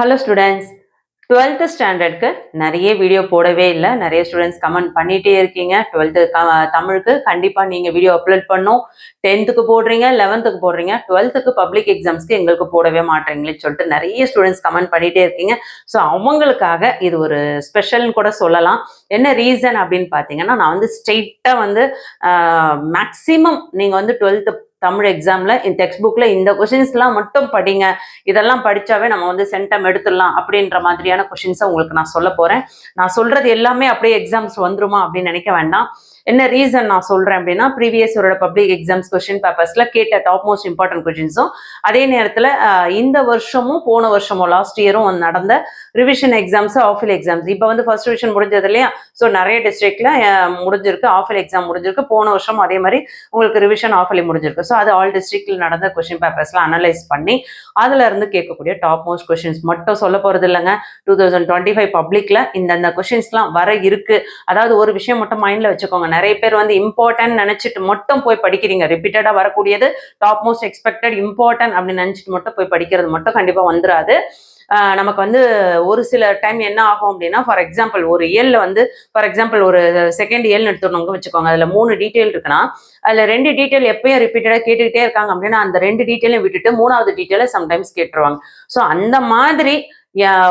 Hello students, 12th ஸ்டாண்டர்டுக்கு நிறைய video போடவே இல்லை. நிறைய ஸ்டூடெண்ட்ஸ் கமெண்ட் பண்ணிகிட்டே இருக்கீங்க. 12th தமிழுக்கு கண்டிப்பாக நீங்கள் வீடியோ அப்லோட் பண்ணணும். 10th போடுறீங்க, 11th போடுறீங்க, 12th பப்ளிக் எக்ஸாம்ஸ்க்கு எங்களுக்கு போடவே மாட்டேங்களேன்னு சொல்லிட்டு நிறைய ஸ்டூடெண்ட்ஸ் கமெண்ட் பண்ணிகிட்டே இருக்கீங்க. ஸோ அவங்களுக்காக இது ஒரு ஸ்பெஷல்னு கூட சொல்லலாம். என்ன ரீசன் அப்படின்னு பார்த்தீங்கன்னா, நான் வந்து ஸ்ட்ரெயிட்டாக வந்து மேக்ஸிமம் நீங்கள் வந்து 12th தமிழ் எக்ஸாம்ல இந்த டெக்ஸ்ட் புக்ல இந்த கொஸ்டின்ஸ்லாம் மட்டும் படிங்க, இதெல்லாம் படிச்சாவே நம்ம வந்து சென்டம் எடுத்துடலாம் அப்படின்ற மாதிரியான கொஸ்டின்ஸை உங்களுக்கு நான் சொல்ல போறேன். நான் சொல்றது எல்லாமே அப்படியே எக்ஸாம்ஸ் வந்துருமா அப்படின்னு நினைக்க வேண்டாம். என்ன ரீசன் நான் சொல்றேன் அப்படின்னா, ப்ரீவியஸ் ஒரு பப்ளிக் எக்ஸாம்ஸ் கொஸ்டின் பேப்பர்ஸ்ல கேட்ட டாப் மோஸ்ட் இம்பார்ட்டன்ட் கொஸ்டின்ஸும், அதே நேரத்தில் இந்த வருஷமும் போன வருஷமும் லாஸ்ட் இயரும் நடந்த ரிவிஷன் எக்ஸாம்ஸ், ஆஃபில் எக்ஸாம்ஸ். இப்போ வந்து ஃபர்ஸ்ட் ரிவிஷன் முடிஞ்சது இல்லையா? ஸோ நிறைய டிஸ்ட்ரிக்ட்ல முடிஞ்சிருக்கு, ஆஃபில் எக்ஸாம் முடிஞ்சிருக்கு. போன வருஷம் அதே மாதிரி உங்களுக்கு ரிவிஷன் ஆஃபில் முடிஞ்சிருக்கு. ஸோ அது ஆல் டிஸ்ட்ரிக்ட்ல நடந்த கொஸ்டின் பேப்பர்ஸ்லாம் அனலைஸ் பண்ணி அதுல இருந்து கேட்கக்கூடிய டாப் மோஸ்ட் கொஸ்டின்ஸ் மட்டும் சொல்ல போறது இல்லைங்க. 2025 பப்ளிக்ல இந்த கொஸ்டின்ஸ்லாம் வர இருக்கு. அதாவது ஒரு விஷயம் மட்டும் மைண்ட்ல வச்சுக்கோங்க. நிறைய பேர் வந்து இம்பார்ட்டன்ட் நினைச்சிட்டு மட்டும் போய் படிக்கிறீங்க. ரிப்பீட்டடா வரக்கூடியது டாப் மோஸ்ட் எக்ஸ்பெக்டட் இம்பார்ட்டன்ட் அப்படின்னு நினைச்சிட்டு மட்டும் போய் படிக்கிறது மட்டும் கண்டிப்பா வந்துடாது. நமக்கு வந்து ஒரு சில டைம் என்ன ஆகும் அப்படின்னா, ஃபார் எக்ஸாம்பிள் ஒரு இயர்ல வந்து ஒரு செகண்ட் இயர்னு எடுத்துக்கோங்க வச்சுக்கோங்க. அதுல 3 டீட்டெயில் இருக்குன்னா, அதுல 2 டீட்டெயில் எப்பயும் ரிப்பீட்டடா கேட்டுக்கிட்டே இருக்காங்க அப்படின்னா, அந்த 2 டீட்டெயிலையும் விட்டுட்டு 3வது டீட்டெயில சம்டைம்ஸ் கேட்டுருவாங்க. ஸோ அந்த மாதிரி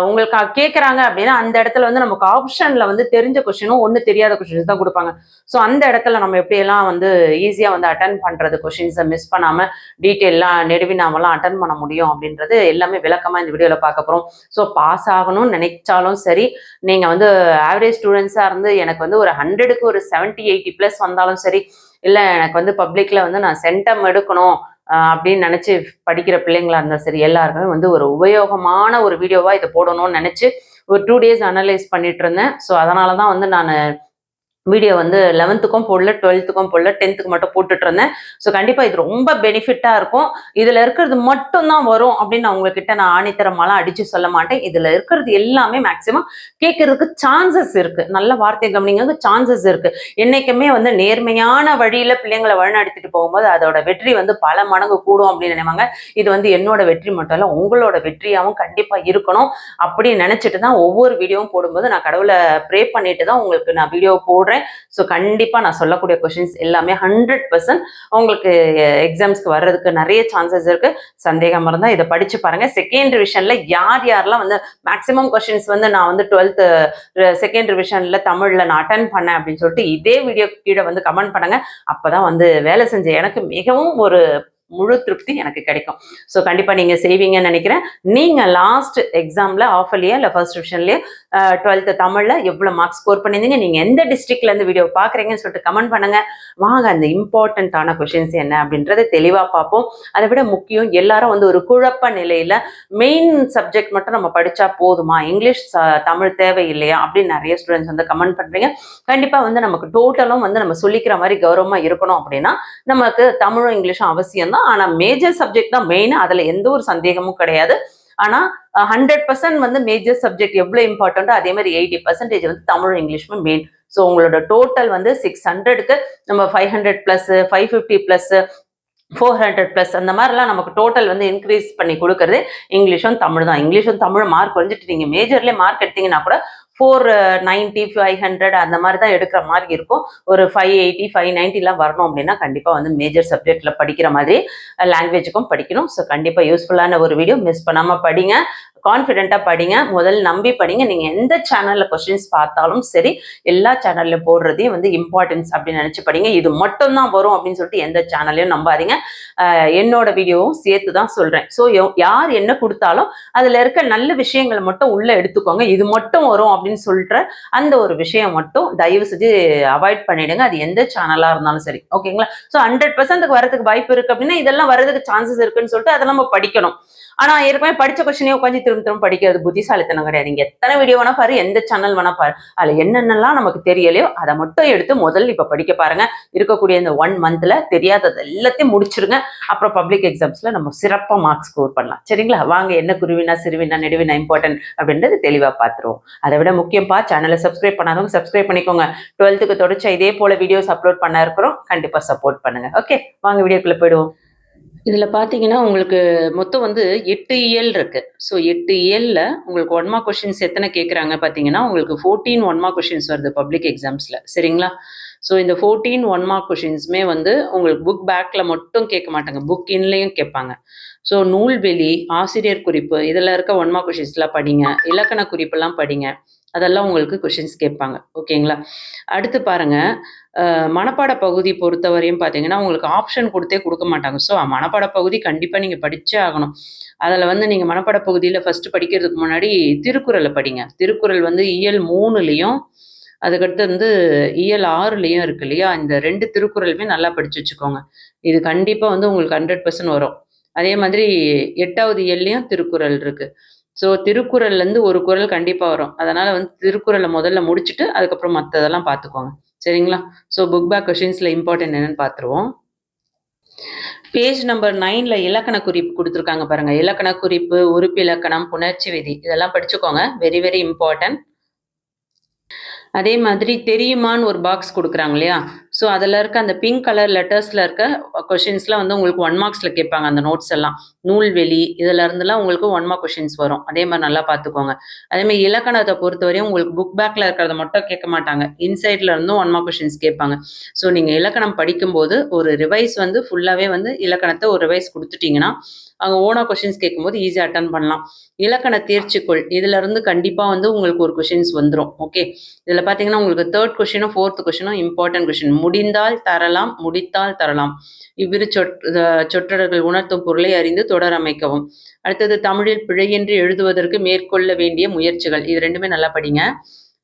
உங்களுக்கு கேட்குறாங்க அப்படின்னா, அந்த இடத்துல வந்து நமக்கு ஆப்ஷன்ல வந்து தெரிஞ்ச கொஸ்டினும் ஒன்று தெரியாத கொஸ்டின்ஸ் தான் கொடுப்பாங்க. ஸோ அந்த இடத்துல நம்ம எப்படியெல்லாம் வந்து ஈஸியாக வந்து அட்டன் பண்ணுறது, கொஸ்டின்ஸை மிஸ் பண்ணாமல் டீட்டெயிலாம் நெடுவினாமலாம் அட்டன் பண்ண முடியும் அப்படின்றது எல்லாமே விளக்கமாக இந்த வீடியோவில் பார்க்க போகிறோம். ஸோ பாஸ் ஆகணும்னு நினைச்சாலும் சரி, நீங்கள் வந்து ஆவரேஜ் ஸ்டூடெண்ட்ஸாக இருந்து எனக்கு வந்து ஒரு 100க்கு ஒரு 70-80+ வந்தாலும் சரி, இல்லை எனக்கு வந்து பப்ளிக்கில் வந்து நான் சென்டம் எடுக்கணும் அப்படின்னு நினச்சி படிக்கிற பிள்ளைங்களா இருந்தால் சரி, எல்லாருக்குமே வந்து ஒரு உபயோகமான ஒரு வீடியோவாக இதை போடணும்னு நினச்சி ஒரு 2 days அனலைஸ் பண்ணிட்டு இருந்தேன். ஸோ அதனால தான் வந்து நான் வீடியோ வந்து 11க்கும் போடல, 12க்கும் போடல, 10க்கு மட்டும் போட்டுட்டு இருந்தேன். ஸோ கண்டிப்பாக இது ரொம்ப பெனிஃபிட்டாக இருக்கும். இதில் இருக்கிறது மட்டும்தான் வரும் அப்படின்னு நான் உங்ககிட்ட நான் ஆணித்தரமாலாம் அடித்து சொல்ல மாட்டேன். இதில் இருக்கிறது எல்லாமே மேக்சிமம் கேட்கறதுக்கு சான்சஸ் இருக்கு. நல்ல வார்த்தை கவனிங்க, சான்சஸ் இருக்கு. என்னைக்குமே வந்து நேர்மையான வழியில பிள்ளைங்களை வழிநடத்திட்டு போகும்போது அதோட வெற்றி வந்து பல மடங்கு கூடும் அப்படின்னு நினைவாங்க. இது வந்து என்னோட வெற்றி மட்டும் இல்லை, உங்களோட வெற்றியாகவும் கண்டிப்பாக இருக்கணும் அப்படின்னு நினைச்சிட்டு தான் ஒவ்வொரு வீடியோவும் போடும்போது நான் கடவுளை ப்ரே பண்ணிட்டு தான் உங்களுக்கு நான் வீடியோ போடுறேன். ஸோ கண்டிப்பாக நான் சொல்லக்கூடிய கொஸ்டின்ஸ் எல்லாமே 100% உங்களுக்கு எக்ஸாம்ஸ்க்கு வர்றதுக்கு நிறைய சான்சஸ் இருக்கு. சந்தேகம் இருந்தால் இதை படிச்சு பாருங்க. செகண்ட் ரிவிஷன்ல யாரெல்லாம் வந்து மேக்ஸிமம் கொஸ்டின்ஸ் வந்து நான் வந்து 12th செகண்ட் ரிவிஷன்ல தமிழ்ல நான் அட்டன் பண்ணேன் அப்படின்னு சொல்லிட்டு இதே வீடியோ கீழே வந்து கமெண்ட் பண்ணுங்க. அப்பதான் வந்து வேலை செஞ்ச எனக்கு மிகவும் ஒரு முழு திருப்தி எனக்கு கிடைக்கும். ஸோ கண்டிப்பாக நீங்கள் செய்வீங்கன்னு நினைக்கிறேன். நீங்கள் லாஸ்ட் எக்ஸாமில் ஆஃபர்லேயே இல்லை ஃபர்ஸ்ட் டிவிஷன்லேயே 12th தமிழில் எவ்வளோ மார்க்ஸ் ஸ்கோர் பண்ணியிருந்தீங்க, நீங்கள் எந்த டிஸ்ட்ரிக்ட்லேருந்து வீடியோ பார்க்குறீங்கன்னு சொல்லிட்டு கமெண்ட் பண்ணுங்கள். வாங்க அந்த இம்பார்ட்டண்ட்டான கொஷின்ஸ் என்ன அப்படின்றத தெளிவாக பார்ப்போம். அதை விட முக்கியம், எல்லாரும் வந்து ஒரு குழப்ப நிலையில் மெயின் சப்ஜெக்ட் மட்டும் நம்ம படித்தா போதுமா, இங்கிலீஷ் தமிழ் தேவை இல்லையா அப்படின்னு நிறைய ஸ்டூடெண்ட்ஸ் வந்து கமெண்ட் பண்ணுறீங்க. கண்டிப்பாக வந்து நமக்கு டோட்டலும் வந்து நம்ம சொல்லிக்கிற மாதிரி கௌரவமாக இருக்கணும் அப்படின்னா நமக்கு தமிழும் இங்கிலீஷும் அவசியம் தான். ஆனால் மேஜர் சப்ஜெக்ட் தான் மெயின், அதில் எந்த ஒரு சந்தேகமும் கிடையாது. ஆனால் 100% வந்து மேஜர் சப்ஜெக்ட் எவ்வளோ இம்பார்ட்டண்ட்டோ அதே மாதிரி 80% வந்து தமிழ் இங்கிலீஷுமே மெயின். ஸோ உங்களோட டோட்டல் வந்து 600க்கு நம்ம 500+, 550+, 400+ அந்த மாதிரிலாம் நமக்கு டோட்டல் வந்து இன்க்ரீஸ் பண்ணி கொடுக்கறது இங்கிலீஷும் தமிழ் தான். இங்கிலீஷும் தமிழ் மார்க் குறைஞ்சிட்டு நீங்கள் மேஜர்லேயே மார்க் எடுத்தீங்கன்னா கூட 490, 500 அந்த மாதிரி தான் எடுக்கிற மாதிரி இருக்கும். ஒரு 580, 590 வரணும் அப்படின்னா கண்டிப்பாக வந்து மேஜர் சப்ஜெக்டில் படிக்கிற மாதிரி லாங்குவேஜுக்கும் படிக்கணும். ஸோ கண்டிப்பாக யூஸ்ஃபுல்லான ஒரு வீடியோ, மிஸ் பண்ணாமல் படிங்க, கான்ஃபிடென்ட்டாக படிங்க, முதல் நம்பி படிங்க. நீங்கள் எந்த சேனலில் கொஸ்டின்ஸ் பார்த்தாலும் சரி, எல்லா சேனல்லையும் போடுறதையும் வந்து இம்பார்ட்டன்ஸ் அப்படின்னு நினச்சி படிங்க. இது மட்டும் தான் வரும் அப்படின்னு சொல்லிட்டு எந்த சேனல்லையும் நம்பாதீங்க. என்னோட வீடியோவும் சேர்த்து தான் சொல்கிறேன். ஸோ யார் என்ன கொடுத்தாலும் அதில் இருக்க நல்ல விஷயங்களை மட்டும் உள்ளே எடுத்துக்கோங்க. இது மட்டும் வரும் அப்படின்னு சொல்கிற அந்த ஒரு விஷயம் மட்டும் தயவு செஞ்சு அவாய்ட் பண்ணிடுங்க. அது எந்த சேனலாக இருந்தாலும் சரி, ஓகேங்களா? ஸோ 100% வரதுக்கு வாய்ப்பு இருக்குது அப்படின்னா இதெல்லாம் வரதுக்கு சான்சஸ் இருக்குன்னு சொல்லிட்டு அதை நம்ம படிக்கணும். ஆனால் ஏற்கனவே படித்த கொஸ்டினே உட்காந்து திரும்ப படிக்கிறது புத்திசாலித்தனம் கிடையாது. நீங்கள் எத்தனை வீடியோ வேணா பாரு, எந்த சேனல் வேணா பாரு, அதில் என்னென்னலாம் நமக்கு தெரியலையோ அதை மட்டும் எடுத்து முதல்ல இப்போ படிக்க பாருங்க. இருக்கக்கூடிய இந்த 1 monthல தெரியாதது எல்லாத்தையும் முடிச்சிருங்க. அப்புறம் பப்ளிக் எக்ஸாம்ஸ்ல நம்ம சிறப்பாக மார்க்ஸ் ஸ்கோர் பண்ணலாம். சரிங்களா? வாங்க, என்ன குருவினா சிறுவினா நெடுவினா இம்பார்ட்டன்ட் அப்படின்றது தெளிவாக பார்த்துருவோம். அதை விட முக்கியப்பா, சேனலை சப்ஸ்கிரைப் பண்ணாதவங்க சப்ஸ்கிரைப் பண்ணிக்கோங்க. 12th தொடர்ச்சி இதே போல வீடியோஸ் அப்லோட் பண்ண இருக்கிறோம். கண்டிப்பாக சப்போர்ட் பண்ணுங்க. ஓகே, வாங்க வீடியோக்குள்ள போயிடுவோம். இதுல பார்த்தீங்கன்னா, உங்களுக்கு மொத்தம் வந்து 8 இயல் இருக்கு. ஸோ 8 இயல்ல உங்களுக்கு 1 மார்க் கொஸ்டின்ஸ் எத்தன கேட்குறாங்க பார்த்தீங்கன்னா, உங்களுக்கு 14 1 மார்க் கொஸ்டின்ஸ் வருது பப்ளிக் எக்ஸாம்ஸ்ல. சரிங்களா? ஸோ இந்த 14 1 மார்க் கொஸ்டின்ஸுமே வந்து உங்களுக்கு புக் பேக்ல மட்டும் கேட்க மாட்டாங்க. புக் இன்லயும் கேட்பாங்க. ஸோ நூல்வெளி, ஆசிரியர் குறிப்பு இதுல இருக்க 1 மார்க் கொஸ்டின்ஸ்லாம் படிங்க. இலக்கண குறிப்பெல்லாம் படிங்க. அதெல்லாம் உங்களுக்கு கொஸ்டின்ஸ் கேட்பாங்க. ஓகேங்களா? அடுத்து பாருங்க, மனப்பாட பகுதி பொறுத்தவரையும் பார்த்தீங்கன்னா, உங்களுக்கு ஆப்ஷன் குடுத்தே குடுக்க மாட்டாங்க. ஸோ மனப்பாட பகுதி கண்டிப்பா நீங்க படிச்சே ஆகணும். அதுல வந்து நீங்க மனப்பாட பகுதியில ஃபர்ஸ்ட்டு படிக்கிறதுக்கு முன்னாடி திருக்குறள படிங்க. திருக்குறள் வந்து இயல் 3லயும், அதுக்கடுத்து வந்து இயல் 6லயும் இருக்கு இல்லையா? இந்த 2 திருக்குறளுமே நல்லா படிச்சு வச்சுக்கோங்க. இது கண்டிப்பா வந்து உங்களுக்கு 100% வரும். அதே மாதிரி 8வது இயல்லயும் திருக்குறள் இருக்கு. ஸோ திருக்குறள்லேருந்து ஒரு குறள் கண்டிப்பா வரும். அதனால வந்து திருக்குறள முதல்ல முடிச்சுட்டு, அதுக்கப்புறம் மத்ததெல்லாம் பார்த்துக்கோங்க. சரிங்களா? ஸோ புக் பேக் கொஸ்டின்ஸ்ல இம்பார்ட்டன்ட் என்னன்னு பார்த்துருவோம். பேஜ் நம்பர் 9ல இலக்கண குறிப்பு குடுத்துருக்காங்க பாருங்க. இலக்கண குறிப்பு, உறுப்பிலக்கணம், புணர்ச்சி விதி இதெல்லாம் படிச்சுக்கோங்க. Very very important. அதே மாதிரி தெரியுமான்னு ஒரு பாக்ஸ் குடுக்குறாங்க இல்லையா? ஸோ அதுல இருக்க அந்த பிங்க் கலர் லெட்டர்ஸ்ல இருக்க கொஸ்டின்ஸ்லாம் வந்து உங்களுக்கு 1 மார்க்ஸ்ல கேட்பாங்க அந்த நோட்ஸ் எல்லாம். நூல்வெளி இதுல இருந்துலாம் உங்களுக்கு 1 மார்க் கொஸ்டின்ஸ் வரும். அதே மாரி நல்லா பார்த்துக்கோங்க. அதே மாரி இலக்கணத்த பொறுத்தவரையும் உங்களுக்கு புக் பேக்ல இருக்கிறத மட்டும் கேட்க மாட்டாங்க. இன்சைட்ல இருந்தும் 1 மார்க் கொஸ்டின்ஸ் கேட்பாங்க. ஸோ நீங்க இலக்கணம் படிக்கும்போது ஒரு ரிவைஸ் வந்து ஃபுல்லாவே வந்து இலக்கணத்த ஒரு ரிவைஸ் குடுத்துட்டீங்கன்னா, அங்க ஓனா கொஸ்டின்ஸ் கேட்கும்போது ஈஸியா அட்டெண்ட் பண்ணலாம். இலக்கண தேர்ச்சிக்குள் இதுல இருந்து கண்டிப்பா வந்து உங்களுக்கு ஒரு கொஸ்டின்ஸ் வந்துரும். ஓகே. இதுல பார்த்தீங்கன்னா, உங்களுக்கு 3 கொஸ்டினும், 4த் கொஸ்டினும் இம்பார்ட்டன்ட் கொஸ்டின். முடிந்தால் தரலாம், முடித்தால் தரலாம். இவ்விரு சொற்றொடர்கள் உணர்த்தும் பொருளை அறிந்து தொடர் அமைக்கவும். அடுத்தது தமிழில் பிழையின்றி எழுதுவதற்கு மேற்கொள்ள வேண்டிய முயற்சிகள். இது 2மே நல்லா படிங்க.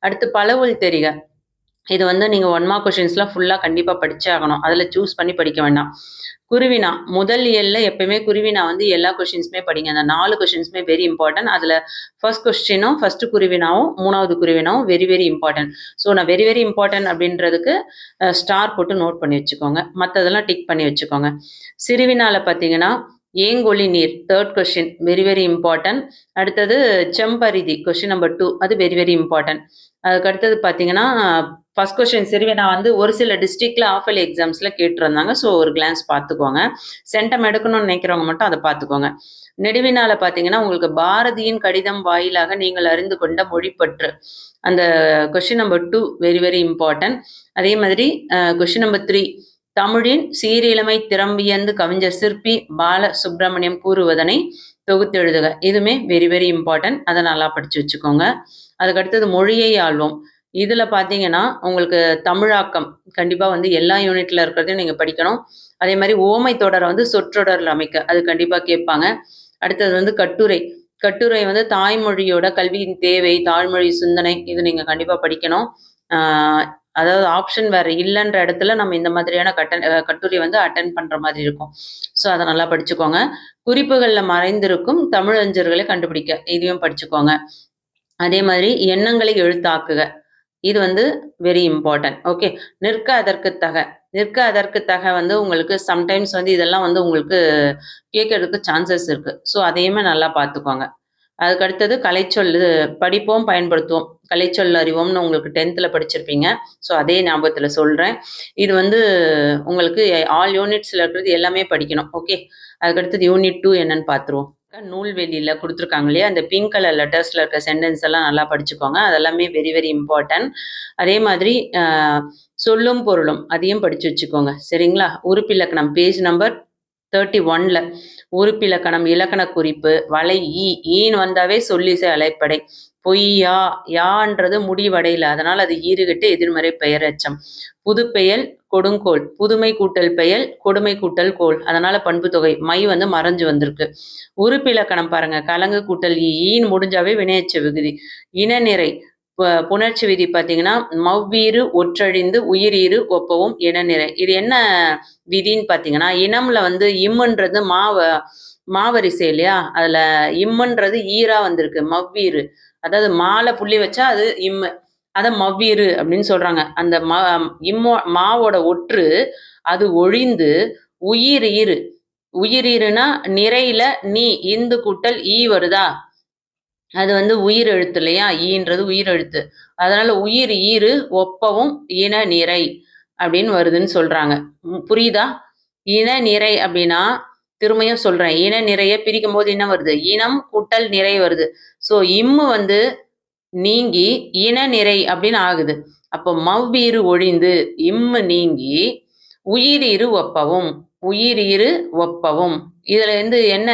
அடுத்து பலவொல் தெரிக. இது வந்து நீங்க 1 மார்க் கொஸ்டின்ஸ்லாம் ஃபுல்லா கண்டிப்பா படிச்சே ஆகணும். அதுல சூஸ் பண்ணி படிக்க வேண்டாம். குருவினா, முதல் இயல்ல எப்பயுமே குருவினா வந்து எல்லா கொஸ்டின்ஸுமே படிங்க. அந்த 4 கொஸ்டின்ஸுமே வெரி இம்பார்ட்டன்ட். அதுல ஃபர்ஸ்ட் கொஸ்டினும், ஃபர்ஸ்ட் குருவினாவும், 3வது குருவினாவும் வெரி வெரி இம்பார்ட்டன்ட். ஸோ நான் வெரி வெரி இம்பார்ட்டன்ட் அப்படின்றதுக்கு ஸ்டார் போட்டு நோட் பண்ணி வச்சுக்கோங்க. மத்ததெல்லாம் டிக் பண்ணி வச்சுக்கோங்க. சிறுவினால பார்த்தீங்கன்னா, ஏங்கொளி நீர் 3 கொஸ்டின் வெரி வெரி இம்பார்ட்டன்ட். அடுத்தது செம்பரிதி கொஸ்டின் நம்பர் 2 அது வெரி வெரி இம்பார்ட்டன்ட். அதுக்கு அடுத்தது பார்த்தீங்கன்னா, ஃபர்ஸ்ட் கொஸ்டின் சிறுவினா வந்து ஒரு சில டிஸ்ட்ரிக்ட்ல ஹால்ஃப் இயர்லி எக்ஸாம்ஸ்ல கேட்டிருந்தாங்க. ஸோ ஒரு கிளான்ஸ் பார்த்துக்கோங்க. சென்டம் எடுக்கணும்னு நினைக்கிறவங்க மட்டும் அத பார்த்துக்கோங்க. நெடுவினால பார்த்தீங்கன்னா, உங்களுக்கு பாரதியின் கடிதம் வாயிலாக நீங்கள் அறிந்து கொண்ட மொழிப்பற்று. அந்த question number 2 very very important. அதே மாதிரி கொஸ்டின் நம்பர் 3 தமிழின் சீரிழமை திறம்பியந்து கவிஞர் சிற்பி பால சுப்பிரமணியம் கூறுவதனை தொகுத்தெழுதுக. இதுவுமே வெரி வெரி இம்பார்ட்டன்ட். அத நல்லா படிச்சு வச்சுக்கோங்க. அதுக்கு அடுத்தது மொழியை ஆள்வோம். இதுல பார்த்தீங்கன்னா, உங்களுக்கு தமிழாக்கம் கண்டிப்பா வந்து எல்லா யூனிட்ல இருக்கிறதையும் நீங்க படிக்கணும். அதே மாரி ஓமை தொடர வந்து சொற்றொடர்ல அமைக்க. அது கண்டிப்பா கேட்பாங்க. அடுத்தது வந்து கட்டுரை. கட்டுரை வந்து தாய்மொழியோட கல்வியின் தேவை, தாய்மொழி சிந்தனை இது நீங்க கண்டிப்பா படிக்கணும். ஆ அதாவது ஆப்ஷன் வேற இல்லன்ற இடத்துல நம்ம இந்த மாதிரியான கட்டுரை வந்து அட்டெண்ட் பண்ற மாதிரி இருக்கும். ஸோ அத நல்லா படிச்சுக்கோங்க. குறிப்புகள்ல மறைந்திருக்கும் தமிழஞ்சர்களை கண்டுபிடிக்க. இதையும் படிச்சுக்கோங்க. அதே மாதிரி எண்ணங்களை எழுத்தாக்குக. இது வந்து வெரி இம்பார்ட்டன்ட். ஓகே. நிற்க அதற்கு தக. நிற்க அதற்கு தக வந்து உங்களுக்கு சம்டைம்ஸ் வந்து இதெல்லாம் வந்து உங்களுக்கு கேட்கறதுக்கு சான்சஸ் இருக்கு. ஸோ அதையுமே நல்லா பார்த்துக்கோங்க. அதுக்கு அடுத்தது கலைச்சொல் படிப்போம், பயன்படுத்துவோம். கலைச்சொல் அறிவோம்னு உங்களுக்கு 10த்ல படிச்சிருப்பீங்க. ஸோ அதே ஞாபகத்துல சொல்றேன். இது வந்து உங்களுக்கு ஆல் யூனிட்ஸ்ல இருக்கிறது எல்லாமே படிக்கணும். ஓகே. அதுக்கு அடுத்தது யூனிட் 2 என்னன்னு பார்த்துருவோம். நூல்வெளியில குடுத்துருக்காங்க இல்லையா? அந்த பிங்க் கலர் லெட்டர்ஸ்ல இருக்க சென்டென்ஸ் எல்லாம் நல்லா படிச்சுக்கோங்க. அதெல்லாமே வெரி வெரி இம்பார்ட்டன்ட். அதே மாதிரி சொல்லும் பொருளும் அதையும் படிச்சு வச்சுக்கோங்க. சரிங்களா? உறுப்பிலக்கணம் பேஜ் நம்பர் 31ல உறுப்பிலக்கணம், இலக்கண குறிப்பு, வளை ஈன்னு வந்தாவே சொல்லிசை அலைப்படை. பொய்யா, யான்றது முடிவடையில. அதனால அது ஈறுகெட்டு எதிர்மறை பெயரெச்சம். புதுப்பெயல், கொடுங்கோல். புதுமை கூட்டல் பெயல், கொடுமை கூட்டல் கோல். அதனால பண்பு தொகை. மை வந்து மறைஞ்சு வந்திருக்கு. உறுப்பிலக்கணம் பாருங்க. கலங்கு கூட்டல் ஈன்னு முடிஞ்சாவே வினையெச்ச விகுதி. இனநிறை புணர்ச்சி விதி பார்த்தீங்கன்னா, மவ்வீறு ஒற்றழிந்து உயிரீறு ஒப்பவும் இனநிறை. இது என்ன விதின்னு பார்த்தீங்கன்னா, இனம்ல வந்து இம்முன்றது மாவரிசை இல்லையா? அதுல இம்முன்றது ஈரா வந்திருக்கு. மவ்வீறு. அதாவது மால புள்ளி வச்சா அது இம்மு. அத மவ்வீறு அப்படின்னு சொல்றாங்க. அந்த மாவோட ஒற்று அது ஒழிந்து உயிரீறு. உயிரீறுனா நிறையில நீ இந்து கூட்டல் ஈ வருதா? அது வந்து உயிர் எழுத்து இல்லையா? ஈன்றது உயிர் எழுத்து. அதனால உயிர் ஈறு ஒப்பவும் இன நிறை அப்படின்னு வருதுன்னு சொல்றாங்க. புரியுதா? இன நிறை அப்படின்னா திரும்பியும் சொல்றேன். இன நிறைய பிரிக்கும் போது என்ன வருது? இனம் கூட்டல் நிறை வருது. ஸோ இம்மு வந்து நீங்கி இன நிறை அப்படின்னு ஆகுது. அப்போ மவ்வீறு ஒழிந்து இம்மு நீங்கி உயிரீறு ஒப்பவும். உயிரீறு ஒப்பவும். இதுல இருந்து என்ன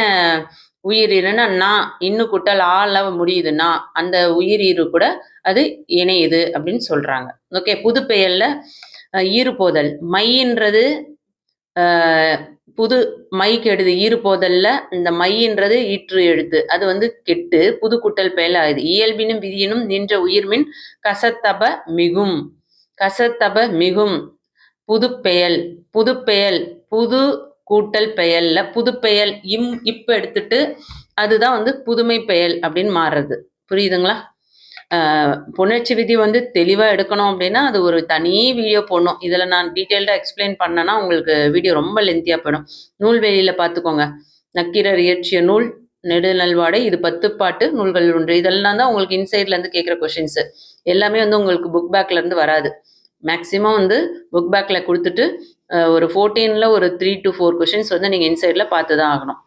உயிரீறுன்னா நா இன்னு கூட்டல் ஆல முடியுது நா. அந்த உயிரீறு கூட அது இணையுது அப்படின்னு சொல்றாங்க. ஓகே. புதுப்பெயர்ல ஈறுபோதல். மையின்றது புது மை கெடுது ஈறுபோதல்ல இந்த மையின்றது ஈற்று எழுத்து. அது வந்து கெட்டு புது கூட்டல் பெயல் ஆகுது. இயல்பினும் விதியினும் நின்ற உயிர்மின் கசத்தப மிகும். கசத்தப மிகும். புதுப்பெயல். புதுப்பெயல் புது கூட்டல் பெயல்ல புதுப்பெயல் இப்ப எடுத்துட்டு அதுதான் வந்து புதுமை பெயல் அப்படின்னு மாறுறது. புரியுதுங்களா? புணர்ச்சி விதி வந்து தெளிவா எடுக்கணும் அப்படின்னா அது ஒரு தனி வீடியோ போடணும். இதுல நான் டீட்டெயில்டா எக்ஸ்பிளைன் பண்ணேன்னா உங்களுக்கு வீடியோ ரொம்ப லென்த்தியா போயிடும். நூல்வெளியில பார்த்துக்கோங்க. நக்கீரர் இயற்றிய நூல் நெடுநல்வாடை, இது 10 பாட்டு நூல்கள் ஒன்று. இதெல்லாம் தான் உங்களுக்கு இன்சைட்ல இருந்து கேட்குற கொஷின்ஸ். எல்லாமே வந்து உங்களுக்கு புக் பேக்ல இருந்து வராது. மேக்ஸிமம் வந்து புக் பேக்ல கொடுத்துட்டு ஒரு 14ல ஒரு 3 to 4 கொஷின்ஸ் வந்து நீங்க இன்சைட்ல பார்த்து தான் ஆகணும்.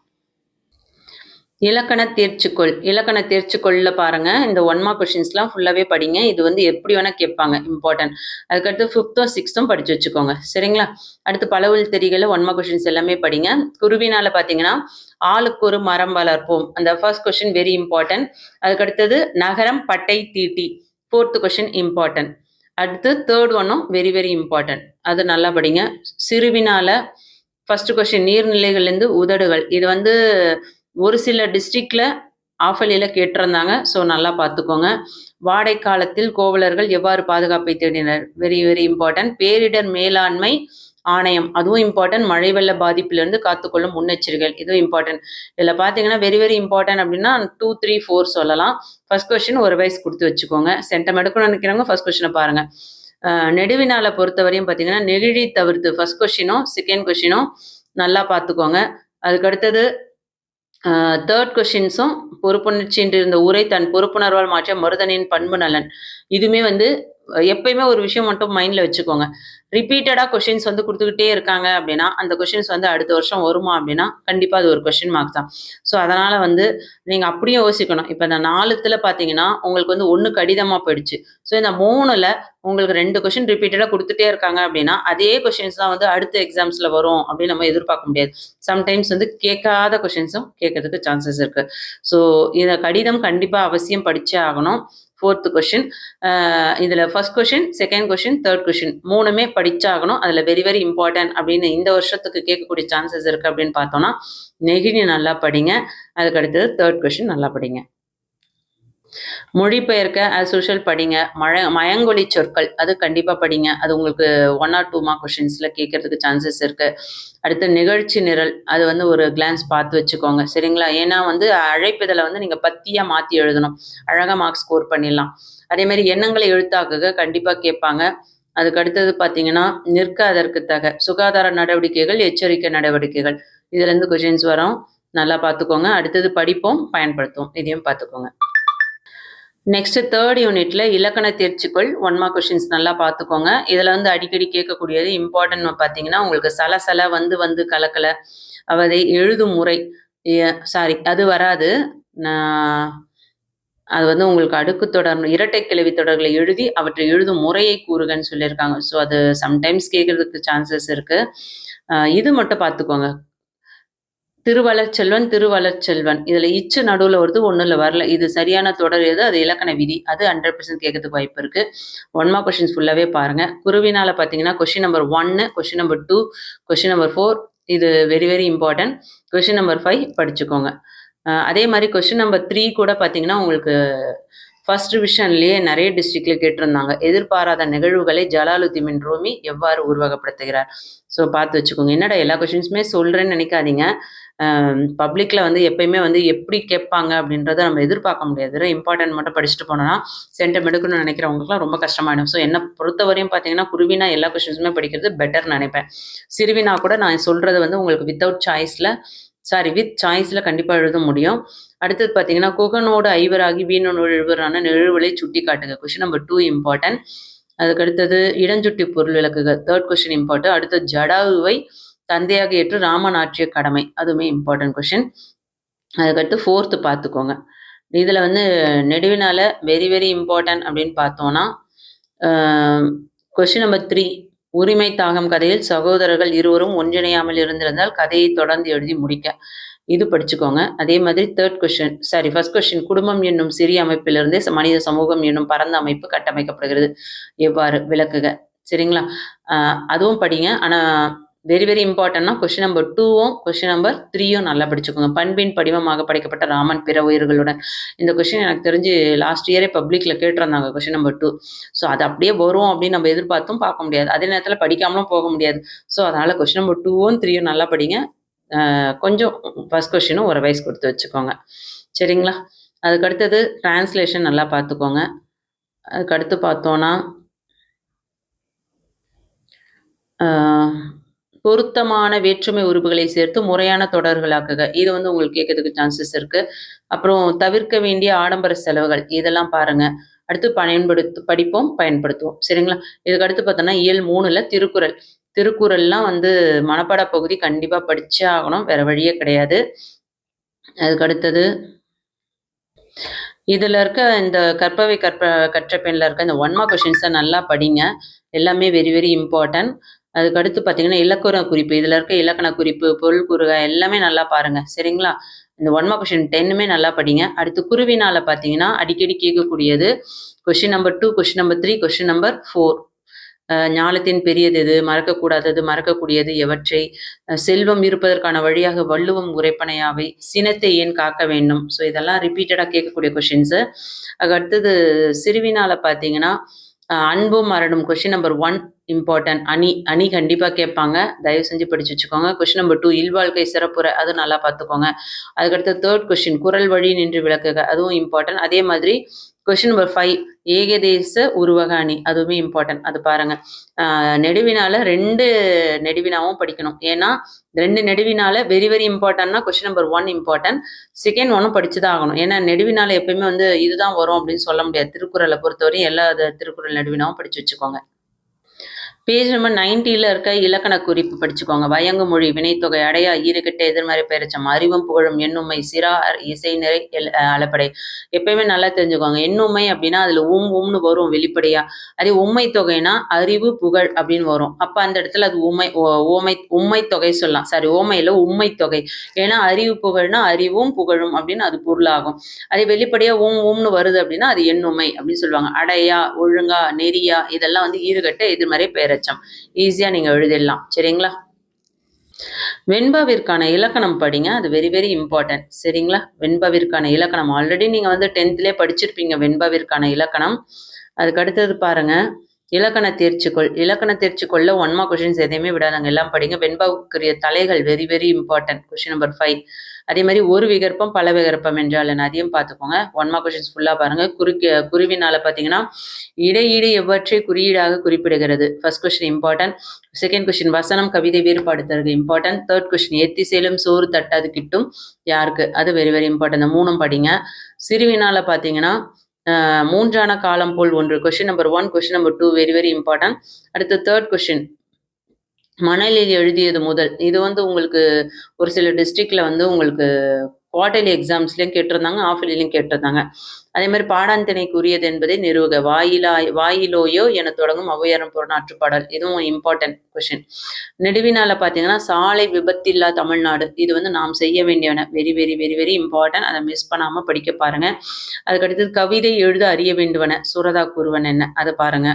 இலக்கண தேர்ச்சிக்கொள். இலக்கண தேர்ச்சிக்கொள்ல பாருங்க, இந்த 1 மார்க் கொஷின்ஸ்லாம் ஃபுல்லாவே படிங்க. இது வந்து எப்படி வேணா கேட்பாங்க, இம்பார்ட்டன்ட். அதுக்கடுத்து 5த்தும் 6த்தும் படிச்சு வச்சுக்கோங்க. சரிங்களா? அடுத்து பலவுள் தெரிகளை 1 மார்க் கொஷின்ஸ் எல்லாமே படிங்க. குருவினால பார்த்தீங்கன்னா ஆளுக்கு ஒரு மரம் வளர்ப்போம். அந்த ஃபர்ஸ்ட் கொஷின் வெரி இம்பார்ட்டன்ட். அதுக்கடுத்தது நகரம் பட்டை தீட்டி. 4th question important. அடுத்து 3rd ஒன்னும் வெரி வெரி இம்பார்ட்டன்ட். அது நல்லா படிங்க. சிறுவினால ஃபர்ஸ்ட் கொஷின் நீர்நிலைகள்லேருந்து உதடுகள். இது வந்து ஒரு சில டிஸ்ட்ரிக்ட்ல ஆஃபலியில கேட்டிருந்தாங்க. ஸோ நல்லா பார்த்துக்கோங்க. வாடை காலத்தில் கோவலர்கள் எவ்வாறு பாதுகாப்பை தேடினர்? Very very important. பேரிடர் மேலாண்மை ஆணையம், அதுவும் இம்பார்ட்டன்ட். மழை வெள்ள பாதிப்பிலிருந்து காத்துக்கொள்ளும் முன்னெச்சரிக்கைகள், இதுவும் இம்பார்ட்டன்ட். இதில் பார்த்தீங்கன்னா வெரி வெரி இம்பார்ட்டன்ட் அப்படின்னா 2, 3, 4 சொல்லலாம். ஃபர்ஸ்ட் கொஸ்டின் ஒரு வைஸ் கொடுத்து வச்சுக்கோங்க. சென்டம் எடுக்கணும்னு நினைக்கிறவங்க ஃபர்ஸ்ட் கொஸ்டினை பாருங்க. நெடுவினால பொறுத்தவரையும் பார்த்தீங்கன்னா நெகிழி தவிர்த்து ஃபர்ஸ்ட் கொஸ்டினும் செகண்ட் கொஸ்டினும் நல்லா பார்த்துக்கோங்க. அதுக்கடுத்தது 3rd கொஸ்டின்ஸும் பொறுப்புணர்ச்சின்று இருந்த ஊரை தன் பொறுப்புணர்வால் மாற்றிய மருதனின் பண்பு நலன். இதுவுமே வந்து எப்பயுமே ஒரு விஷயம் மட்டும் மைண்ட்ல வச்சுக்கோங்க. ரிப்பீட்டடா கொஸ்டின்ஸ் வந்து கொடுத்துக்கிட்டே இருக்காங்க அப்படின்னா அந்த கொஸ்டின்ஸ் வந்து அடுத்த வருஷம் வருமா அப்படின்னா கண்டிப்பா அது ஒரு கொஸ்டின் மார்க் தான். ஸோ அதனால வந்து நீங்க அப்படியே யோசிக்கணும். இப்போ இந்த 4த்துல பார்த்தீங்கன்னா உங்களுக்கு வந்து 1 கடிதமா போயிடுச்சு. ஸோ இந்த 3ல உங்களுக்கு 2 கொஸ்டின் ரிப்பீட்டடா கொடுத்துட்டே இருக்காங்க அப்படின்னா அதே கொஸ்டின்ஸ் தான் வந்து அடுத்த எக்ஸாம்ஸ்ல வரும் அப்படின்னு நம்ம எதிர்பார்க்க முடியாது. சம்டைம்ஸ் வந்து கேட்காத கொஸ்டின்ஸும் கேட்கறதுக்கு சான்சஸ் இருக்கு. ஸோ இந்த கடிதம் கண்டிப்பா அவசியம் படிச்சே ஆகணும். 4th question. இதுல first question, second question, 3rd question 3மே படிச்சாகணும். அதுல வெரி வெரி இம்பார்ட்டன்ட் அப்படின்னு இந்த வருஷத்துக்கு கேட்கக்கூடிய சான்சஸ் இருக்கு அப்படின்னு பார்த்தோம்னா நெகிழி நல்லா படிங்க. அதுக்கு அடுத்தது 3rd கொஸ்டின் நல்லா படிங்க. மொழிபெயர்க்க ஆஸ் யூஷுவல் படிங்க. மயங்கொலி சொற்கள் அது கண்டிப்பா படிங்க. அது உங்களுக்கு 1 or 2 மார்க் கொஸ்டின்ஸ்ல கேட்கறதுக்கு சான்சஸ் இருக்கு. அடுத்து நிகழ்ச்சி நிரல், அது வந்து ஒரு கிளான்ஸ் பார்த்து வச்சுக்கோங்க. சரிங்களா? ஏன்னா வந்து அழைப்பிதழை வந்து நீங்க பத்தியா மாத்தி எழுதணும். அழகா மார்க் ஸ்கோர் பண்ணிடலாம். அதே மாதிரி எண்ணங்களை எழுத்தாக்குக கண்டிப்பா கேட்பாங்க. அதுக்கு அடுத்தது பார்த்தீங்கன்னா நிற்க அதற்கு தக சுகாதார நடவடிக்கைகள், எச்சரிக்கை நடவடிக்கைகள், இதுல இருந்து கொஸ்டின்ஸ் வரும். நல்லா பார்த்துக்கோங்க. அடுத்தது படிப்போம் பயன்படுத்துவோம், இதையும் பார்த்துக்கோங்க. நெக்ஸ்ட் 3rd யூனிட்ல இலக்கண தேர்ச்சிக்குள் 1 மார்க் கொஸ்டின்ஸ் நல்லா பார்த்துக்கோங்க. இதுல வந்து அடிக்கடி கேட்கக்கூடியது இம்பார்ட்டன்ட் பார்த்தீங்கன்னா உங்களுக்கு சலசல வந்து கலக்கல அவதை எழுதும் முறை. சாரி அது வராது. அது வந்து உங்களுக்கு அடுக்கு தொடர் இரட்டை கிளவி தொடர்களை எழுதி அவற்றை எழுதும் முறையை கூறுகன்னு சொல்லியிருக்காங்க. ஸோ அது சம்டைம்ஸ் கேட்கறதுக்கு சான்சஸ் இருக்கு. இது மட்டும் பார்த்துக்கோங்க. திருவளர்ச்செல்வன் திருவளர்ச்செல்வன் இதுல இச்சு நடுவுல வருது, ஒண்ணுல வரல. இது சரியான தொடர் எது? அது இலக்கண விதி. அது 100% கேட்கறதுக்கு வாய்ப்பு இருக்கு. 1 மார்க் கொஸ்டின்ஸ் ஃபுல்லாவே பாருங்க. குருவினால பாத்தீங்கன்னா question number 1, question number 2, question number 4 இது very very important. Question number 5 படிச்சுக்கோங்க. அதே மாதிரி கொஸ்டின் நம்பர் 3 கூட பாத்தீங்கன்னா உங்களுக்கு ஃபர்ஸ்ட் டிவிஷன்லயே நிறைய டிஸ்ட்ரிக்ட்ல கேட்டிருந்தாங்க. எதிர்பாராத நிகழ்வுகளை ஜலாலுத்தீன் ரூமி எவ்வாறு உருவகப்படுத்துகிறார்? ஸோ பார்த்து வச்சுக்கோங்க. என்னடா எல்லா கொஸ்டின்ஸுமே சொல்றேன்னு நினைக்காதீங்க. பப்ளிக்ல வந்து எப்பயுமே வந்து எப்படி கேட்பாங்க அப்படின்றத நம்ம எதிர்பார்க்க முடியாது. இம்பார்ட்டன்ட் மட்டும் படிச்சுட்டு போனோம்னா சென்டம் எடுக்கணும்னு நினைக்கிறவங்களுக்குலாம் ரொம்ப கஷ்டமாயிடும். ஸோ என்னை பொறுத்தவரையும் பார்த்தீங்கன்னா குருவினா எல்லா கொஸ்டின்ஸுமே படிக்கிறது பெட்டர்னு நினைப்பேன். சிறுவினா கூட நான் சொல்றது வந்து உங்களுக்கு வித் சாய்ஸ்ல கண்டிப்பா எழுத முடியும். அடுத்தது பார்த்தீங்கன்னா குகனோடு ஐவராகி வீணனோடு எழுவரான நிகழ்வுகளை சுட்டி காட்டுங்க. Question number 2 important. அதுக்கு அடுத்தது இடஞ்சுட்டி பொருள் விளக்குக 3rd கொஸ்டின் இம்பார்ட்டன்ட். அடுத்தது ஜடாவுவை தந்தையாக ஏற்று ராமன் ஆற்றிய கடமை, அதுவுமே இம்பார்ட்டன்ட் கொஷின். அதுக்கடுத்து 4th பார்த்துக்கோங்க. இதில் வந்து நெடுவினால வெரி வெரி இம்பார்ட்டன்ட் அப்படின்னு பார்த்தோன்னா கொஷின் நம்பர் 3 உரிமை தாகம் கதையில் சகோதரர்கள் இருவரும் ஒன்றிணையாமல் இருந்திருந்தால் கதையை தொடர்ந்து எழுதி முடிக்க. இது படிச்சுக்கோங்க. அதே மாதிரி ஃபர்ஸ்ட் கொஸ்டின் குடும்பம் என்னும் சிறிய அமைப்பிலிருந்தே மனித சமூகம் என்னும் பரந்த அமைப்பு கட்டமைக்கப்படுகிறது, எவ்வாறு விளக்குக. சரிங்களா? அதுவும் படிங்க. ஆனால் வெரி வெரி இம்பார்ட்டன்ட்னா கொஸ்டின் நம்பர் 2வும் கொஸ்டின் நம்பர் 3யும் நல்லா படிச்சுக்கோங்க. பண்பின் படிவமாக படைக்கப்பட்ட ராமன் பிற உயிர்களுடன். இந்த கொஸ்டின் எனக்கு தெரிஞ்சு லாஸ்ட் இயரே பப்ளிக்ல கேட்டிருந்தாங்க கொஸ்டின் நம்பர் 2. ஸோ அது அப்படியே வரும் அப்படின்னு நம்ம எதிர்பார்த்தும் பார்க்க முடியாது, அதே நேரத்தில் படிக்காமலும் போக முடியாது. ஸோ அதனால கொஸ்டின் நம்பர் 2வும் 3யும் நல்லா படிங்க. கொஞ்சம் ஃபர்ஸ்ட் கொஸ்டினும் ஒரு ரிவைஸ் கொடுத்து வச்சுக்கோங்க. சரிங்களா? அதுக்கடுத்தது டிரான்ஸ்லேஷன் நல்லா பார்த்துக்கோங்க. அதுக்கடுத்து பார்த்தோன்னா பொருத்தமான வேற்றுமை உறுப்புகளை சேர்த்து முறையான தொடர்களாக்குக. இது வந்து உங்களுக்கு கேட்கறதுக்கு சான்சஸ் இருக்கு. அப்புறம் தவிர்க்க வேண்டிய ஆடம்பர செலவுகள் இதெல்லாம் பாருங்க. அடுத்து படிப்போம் பயன்படுத்துவோம். சரிங்களா? இதுக்கு அடுத்து பார்த்தோன்னா இயல் 3ல திருக்குறள். திருக்குறள்லாம் வந்து மனப்பாட பகுதி கண்டிப்பாக படிச்சே ஆகணும், வேற வழியே கிடையாது. அதுக்கு அடுத்தது இதில் இருக்க இந்த கற்பவை கற்ற பெண்ணில் இருக்க இந்த 1 மார்க் கொஷின்ஸை நல்லா படிங்க. எல்லாமே வெரி வெரி இம்பார்ட்டன்ட். அதுக்கு அடுத்து பார்த்தீங்கன்னா இலக்கண குறிப்பு, இதில் இருக்க இலக்கண குறிப்பு, பொருள் கூறுக எல்லாமே நல்லா பாருங்க. சரிங்களா? இந்த 1 மார்க் கொஷின் 10மே நல்லா படிங்க. அடுத்து குருவினால பார்த்தீங்கன்னா அடிக்கடி கேட்கக்கூடியது question number 2, question number 3, question number 4. ஞாலத்தின் பெரியது எது, மறக்கக்கூடாதது, மறக்கக்கூடியது எவற்றை, செல்வம் இருப்பதற்கான வழியாக வள்ளுவம் உரைப்பனையாவை, சினத்தை ஏன் காக்க வேண்டும். ஸோ இதெல்லாம் ரிப்பீட்டடாக கேட்கக்கூடிய கொஷின்ஸு. அதுக்கடுத்தது சிறுவினால பார்த்தீங்கன்னா அன்பும் மரணம் கொஷின் நம்பர் 1 இம்பார்ட்டன்ட். அணி கண்டிப்பாக கேட்பாங்க, தயவு செஞ்சு படிச்சு வச்சுக்கோங்க. கொஷின் நம்பர் 2 இல்வாழ்க்கை சிறப்புரை, அது நல்லா பார்த்துக்கோங்க. அதுக்கடுத்து 3rd கொஷின் குறள் வழி நின்று விளக்குக, அதுவும் இம்பார்ட்டன்ட். அதே மாதிரி கொஷின் நம்பர் 5 ஏகதேச உருவக அணி, அதுவுமே இம்பார்ட்டன்ட், அது பாருங்க. நெடுவினால 2 நெடுவினாவும் படிக்கணும். ஏன்னா 2 நெடுவினால வெரி வெரி இம்பார்ட்டன்ட்னா கொஷின் நம்பர் 1 இம்பார்ட்டன்ட், செகண்ட் ஒன்னும் படிச்சுதான் ஆகணும். ஏன்னா நெடுவினால எப்பயுமே வந்து இதுதான் வரும் அப்படின்னு சொல்ல முடியாது. திருக்குறளை பொறுத்தவரையும் எல்லா திருக்குறள் நெடுவினாவும் படிச்சு வச்சுக்கோங்க. பேஜ் நம்பர் 90ல இருக்க இலக்கண குறிப்பு படிச்சுக்கோங்க. வயங்கு மொழி, வினைத்தொகை, அடையா, ஈறுகெட்ட, எதிர்மறை பெயரெச்சம், அறிவும் புகழும், எண்ணுமை, சிறா, இசை நிறை, அளப்படை. எப்பயுமே நல்லா தெரிஞ்சுக்கோங்க. எண்ணுமை அப்படின்னா அதுல உம்னு வரும் வெளிப்படையா. அதே உண்மை தொகைனா அறிவு புகழ் அப்படின்னு வரும். அப்ப அந்த இடத்துல அது உண்மை தொகை சொல்லலாம். சாரி, ஓமையில உண்மை தொகை. ஏன்னா அறிவு புகழ்னா அறிவும் புகழும் அப்படின்னு அது பொருளாகும். அதே வெளிப்படையா உம்னு வருது அப்படின்னா அது எண்ணுமை அப்படின்னு சொல்லுவாங்க. அடையா, ஒழுங்கா, நெறியா இதெல்லாம் வந்து ஈறுகட்ட, எதிர்மறை பெயரெச்சம். ஈஸியா நீங்க எழுதிடலாம். சரிங்களா? வெண்பாவிற்கான இலக்கணம் படிங்க, அது வெரி வெரி இம்பார்ட்டன்ட். சரிங்களா? வெண்பாவிற்கான இலக்கணம் ஆல்ரெடி நீங்க வந்து 10th படிச்சிருப்பீங்க வெண்பாவிற்கான இலக்கணம். அதுக்கு அடுத்தது பாருங்க இலக்கண தேர்ச்சிக்கொள். இலக்கண தேர்ச்சிக்கொள்ள 1 மார்க் கொஷின்ஸ் எதையுமே விடாதாங்க, எல்லாம் படிங்க. வெண்பாவுக்குரிய தலைகள் very very important, question number 5. அதே மாதிரி ஒரு விகற்பம் பல விகற்பம் என்றால் என்ன, அதையும் பார்த்துக்கோங்க. 1 மார்க் கொஷின்ஸ் ஃபுல்லாக பாருங்க. குருவினால பார்த்தீங்கன்னா இடையீடு எவற்றை குறியீடாக குறிப்பிடுகிறது, first question important. Second question வசனம் கவிதை வேறுபாடு தருக இம்பார்ட்டன்ட். 3rd கொஸ்டின் எத்திசையிலும் சோறு தட்டாது கிட்டும் யாருக்கு, அது வெரி வெரி இம்பார்ட்டன்ட். 3ம் படிங்க. சிறுவினால பார்த்தீங்கன்னா மூன்றான காலம் போல் ஒன்று, question number 1, question number 2 very very important. அடுத்து 3rd கொஸ்டின் மணலில் எழுதியது முதல். இது வந்து உங்களுக்கு ஒரு சில டிஸ்ட்ரிக்ட்ல வந்து உங்களுக்கு குவார்டர்லி எக்ஸாம்ஸ்லையும் கேட்டிருந்தாங்க, ஆஃப் இயர்லியும் கேட்டிருந்தாங்க. அதே மாதிரி பாடாந்திணைக்கு உரியது என்பதை நிறுவுக. வாயிலோயோ என தொடங்கும் ஔவையாரின் புறநாற்றுப்பாடல், இதுவும் இம்பார்ட்டன்ட் கொஷின். நெடுவினால பார்த்தீங்கன்னா சாலை விபத்தில்லா தமிழ்நாடு, இது வந்து நாம் செய்ய வேண்டியவன, very very very very important, அதை மிஸ் பண்ணாம படிக்க பாருங்க. அதுக்கடுத்தது கவிதை எழுத அறிய வேண்டுவன, சுரதா கூறுவன் என்ன, அதை பாருங்க.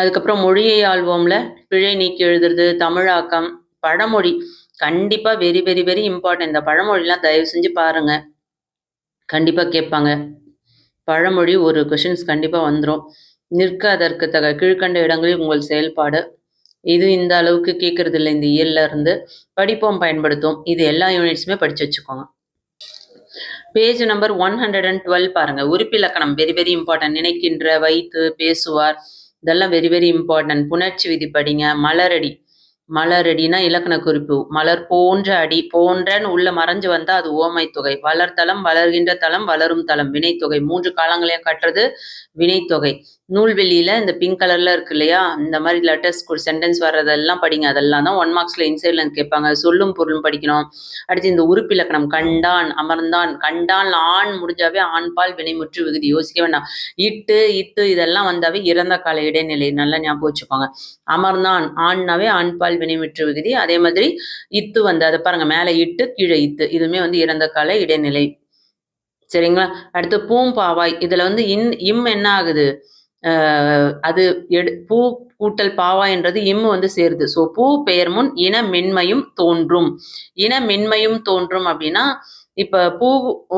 அதுக்கப்புறம் மொழியை ஆள்வோம்ல பிழை நீக்கி எழுதுறது, தமிழாக்கம், பழமொழி கண்டிப்பா வெரி வெரி வெரி இம்பார்ட்டன்ட். இந்த பழமொழிலாம் தயவு செஞ்சு பாருங்க, கண்டிப்பா கேட்பாங்க. பழமொழி ஒரு கொஷின்ஸ் கண்டிப்பா வந்துடும். நிற்க அதற்கு தக கீழ்கண்ட இடங்களில் உங்கள் செயல்பாடு, இது இந்த அளவுக்கு கேட்கறது இல்லை இந்த இயல்ல இருந்து. படிப்போம் பயன்படுத்தும், இது எல்லா யூனிட்ஸுமே படிச்சு வச்சுக்கோங்க. பேஜ் நம்பர் 112 பாருங்க. உறுப்பிலக்கணம் வெரி வெரி இம்பார்ட்டன்ட். நினைக்கின்ற, வைத்து, பேசுவார், இதெல்லாம் வெரி வெரி இம்பார்ட்டன்ட். புணர்ச்சி விதி படிங்க. மலரடி, மலரடினா இலக்கண குறிப்பு. மலர் போன்ற அடி, போன்றன்னு உள்ள மறைஞ்சு வந்தா அது ஓமை தொகை. வளர்தலம், வளர்கின்ற தலம், வளரும் தலம், வினைத்தொகை. 3 காலங்களையும் கட்டுறது வினைத்தொகை. நூல்வெளியில இந்த பிங்க் கலர்ல இருக்கு இல்லையா, இந்த மாதிரி லெட்டர்ஸ் சென்டென்ஸ் வர்றதெல்லாம் படிங்க. அதெல்லாம் தான் 1 மார்க்ஸ்ல இன்சைட்ல இருந்து கேட்பாங்க. சொல்லும் பொருளும் படிக்கணும். அடுத்து இந்த உறுப்பிலக்கணம் கண்டான், அமர்ந்தான், கண்டான் ஆண் முடிஞ்சாவே ஆண்பால் வினைமுற்று விகுதி யோசிக்க வேண்டாம். இட்டு, இத்து இதெல்லாம் வந்தாவே இறந்த கால இடைநிலை. நல்லா ஞாபகம் வச்சுக்கோங்க. அமர்ந்தான் ஆண்னாவே ஆண்பால் வினைமுற்று விகுதி. அதே மாதிரி இத்து வந்து அதை பாருங்க, மேலே இட்டு கீழே இத்து, இதுவுமே வந்து இறந்த கால இடைநிலை. சரிங்களா? அடுத்து பூம்பாவாய், இதுல வந்து இம் என்ன ஆகுது, அது பூ கூட்டல் பாவாய்ன்றது இம்மு வந்து சேருது. ஸோ பூ பெயர் முன் இன மென்மையும் தோன்றும். இன மென்மையும் தோன்றும் அப்படின்னா, இப்ப பூ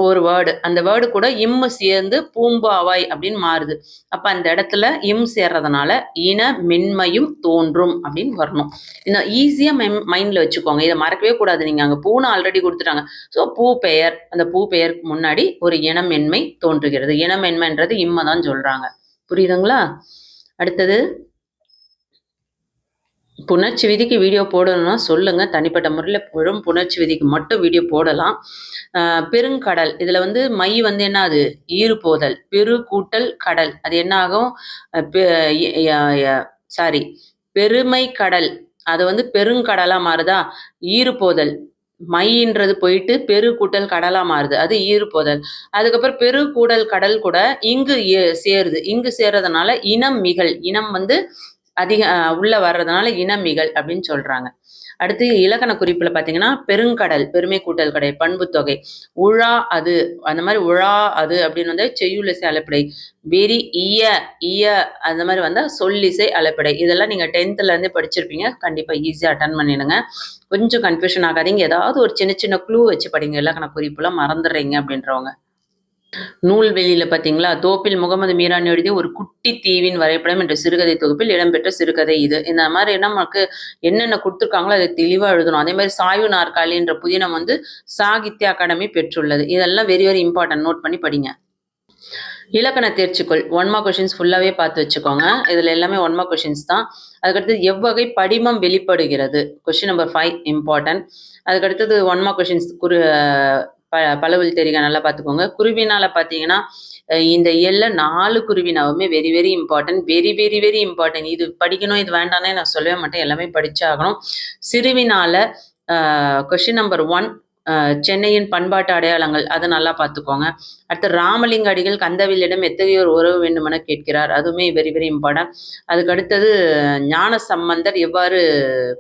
ஒரு வேர்டு, அந்த வேர்டு கூட இம்மு சேர்ந்து பூம்பாவாய் அப்படின்னு மாறுது. அப்ப அந்த இடத்துல இம் சேர்றதுனால இன மென்மையும் தோன்றும் அப்படின்னு வரணும். இன்னும் ஈஸியா மைண்ட்ல வச்சுக்கோங்க. இதை மறக்கவே கூடாது. நீங்க அங்க பூன்னு ஆல்ரெடி கொடுத்துட்டாங்க. ஸோ பூ பெயர், அந்த பூ பெயருக்கு முன்னாடி ஒரு இனமென்மை தோன்றுகிறது. இனமென்மைன்றது இம்ம தான் சொல்றாங்க. புரியுதுங்களா? அடுத்தது புணர்ச்சி விதிக்கு வீடியோ போடணும்னா சொல்லுங்க. தனிப்பட்ட முறையில் வெறும் புணர்ச்சி விதிக்கு மட்டும் வீடியோ போடலாம். பெருங்கடல், இதுல வந்து மை வந்து என்ன ஆகுது, ஈறு போதல். பெரு கூட்டல் கடல், அது என்ன ஆகும், சாரி பெருமை கடல், அது வந்து பெருங்கடலா மாறுதா. ஈறு போதல், மைன்றது போயிட்டு பெரு கூட்டல் கடலா மாறுது, அது ஈறு போதல். அதுக்கப்புறம் பெரு கூடல் கடல் கூட இங்கு சேருது. இங்கு சேர்றதுனால இனம் மிகல், இனம் வந்து அதிக உள்ள வர்றதுனால இனமிகள் அப்படின்னு சொல்றாங்க. அடுத்து இலக்கண குறிப்புல பாத்தீங்கன்னா பெருங்கடல், பெருமை கூட்டல் கடை, பண்பு தொகை, உழா அது, அந்த மாதிரி உழா அது அப்படின்னு வந்து செய்யுளிசை அழைப்படை, வெறி இய இய அந்த மாதிரி வந்தா சொல்லிசை அழைப்படை. இதெல்லாம் நீங்க 10th இருந்தே படிச்சிருப்பீங்க. கண்டிப்பா ஈஸியா அட்டன் பண்ணிடுங்க. கொஞ்சம் கன்ஃபியூஷன் ஆகாதீங்க. ஏதாவது ஒரு சின்ன சின்ன க்ளூ வச்சு படிங்க. இலக்கண குறிப்புலாம் மறந்துடுறீங்க அப்படின்றவங்க. நூல்வெளியில பார்த்தீங்களா, தோப்பில் முகமது மீரான் எழுதிய ஒரு குட்டி தீவின் வரைபடம் என்ற சிறுகதை தொகுப்பில் இடம்பெற்ற சிறுகதை இது. இந்த மாதிரி நமக்கு என்னென்ன கொடுத்துருக்காங்களோ அதை தெளிவா எழுதணும். அதே மாதிரி சாய்வு நாற்காலி என்ற புதினம் வந்து சாகித்ய அகாடமி பெற்றுள்ளது. இதெல்லாம் வெரி வெரி இம்பார்ட்டன்ட், நோட் பண்ணி படிங்க. இலக்கண தேர்ச்சிக்குள் 1 மார்க் கொஷின்ஸ் ஃபுல்லாவே பார்த்து வச்சுக்கோங்க. இதுல எல்லாமே 1 மார்க் கொஷின்ஸ் தான். அதுக்கடுத்து எவ்வகை படிமம் வெளிப்படுகிறது, கொஸ்டின் நம்பர் 5 இம்பார்ட்டன்ட். அதுக்கடுத்தது 1 மார்க் கொஷின்ஸ் பலவில் தெரிக, நல்லா பார்த்துக்கோங்க. குருவினால பார்த்தீங்கன்னா இந்த இயல்ல 4 குருவினாவுமே very very important, very very very important. இது படிக்கணும் இது வேண்டானே நான் சொல்லவே மாட்டேன், எல்லாமே படிச்சாகணும். சிறுவினால கொஸ்டின் நம்பர் 1 சென்னையின் பண்பாட்டு அடையாளங்கள், அது நல்லா பார்த்துக்கோங்க. அடுத்து ராமலிங்க அடிகள் கந்தவில்லிடம் எத்தகைய ஒரு உறவு வேண்டுமென கேட்கிறார், அதுவுமே வெரி வெரி இம்பார்ட்டன்ட். அதுக்கு அடுத்தது ஞான சம்பந்தர் எவ்வாறு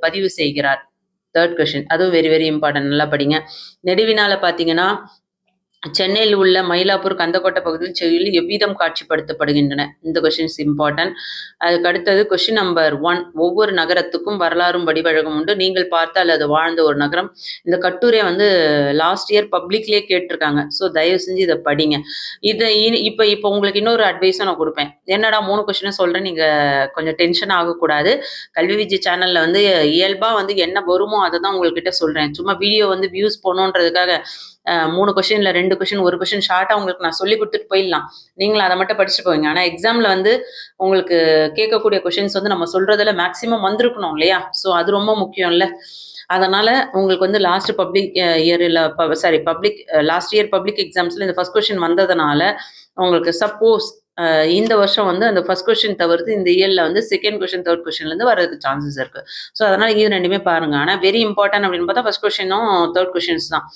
பதிவு செய்கிறார், 3rd கொஸ்டின், அதுவும் வெரி வெரி இம்பார்ட்டன்ட், நல்லா படிங்க. நெடுவினால பார்த்தீங்கன்னா சென்னையில் உள்ள மயிலாப்பூர் கந்தக்கோட்டை பகுதியில் செய்யுளில் எவ்விதம் காட்சிப்படுத்தப்படுகின்றன, இந்த கொஸ்டின்ஸ் இம்பார்ட்டன்ட். அதுக்கு அடுத்தது கொஸ்டின் நம்பர் 1 ஒவ்வொரு நகரத்துக்கும் வரலாறும் வடிவழகும் உண்டு, நீங்கள் பார்த்த அல்லது வாழ்ந்த ஒரு நகரம். இந்த கட்டுரை வந்து லாஸ்ட் இயர் பப்ளிக்லேயே கேட்டிருக்காங்க. ஸோ தயவு செஞ்சு இதை படிங்க. இதை இப்போ உங்களுக்கு இன்னொரு அட்வைஸும் நான் கொடுப்பேன். என்னடா 3 கொஸ்டினும் சொல்கிறேன், நீங்கள் கொஞ்சம் டென்ஷன் ஆகக்கூடாது. கல்வி விஜய் சேனலில் வந்து இயல்பாக வந்து என்ன வருமோ அதை தான் உங்கள்கிட்ட சொல்கிறேன். சும்மா வீடியோ வந்து வியூஸ் போகணுன்றதுக்காக 3 கொஸ்டின்ல 2 கொஸ்டின், ஒரு கொஸ்டின் ஷார்ட்டா உங்களுக்கு நான் சொல்லி கொடுத்துட்டு போயிடலாம். நீங்களும் அதை மட்டும் படிச்சுட்டு போவீங்க. ஆனா எக்ஸாம்ல வந்து உங்களுக்கு கேட்கக்கூடிய கொஸ்டின்ஸ் வந்து நம்ம சொல்றதுல மேக்சிமம் வந்திருக்கணும் இல்லையா? ஸோ அது ரொம்ப முக்கியம் இல்ல. அதனால உங்களுக்கு வந்து லாஸ்ட் லாஸ்ட் இயர் பப்ளிக் எக்ஸாம்ஸ்ல இந்த ஃபர்ஸ்ட் கொஸ்டின் வந்ததுனால உங்களுக்கு சப்போஸ் இந்த வருஷம் வந்து அந்த ஃபர்ஸ்ட் கொஸ்டின் தவிர்த்து இந்த இயர்ல வந்து செகண்ட் கொஸ்டின், தேர்ட் கொஸ்டின்ல இருந்து வரதுக்கு சான்சஸ் இருக்கு. ஸோ அதனால இது ரெண்டுமே பாருங்க. ஆனா வெரி இம்பார்ட்டன்ட் அப்படின்னு பார்த்தா ஃபர்ஸ்ட் கொஸ்டினும் தேர்ட் கொஸ்டின்ஸ் தான்.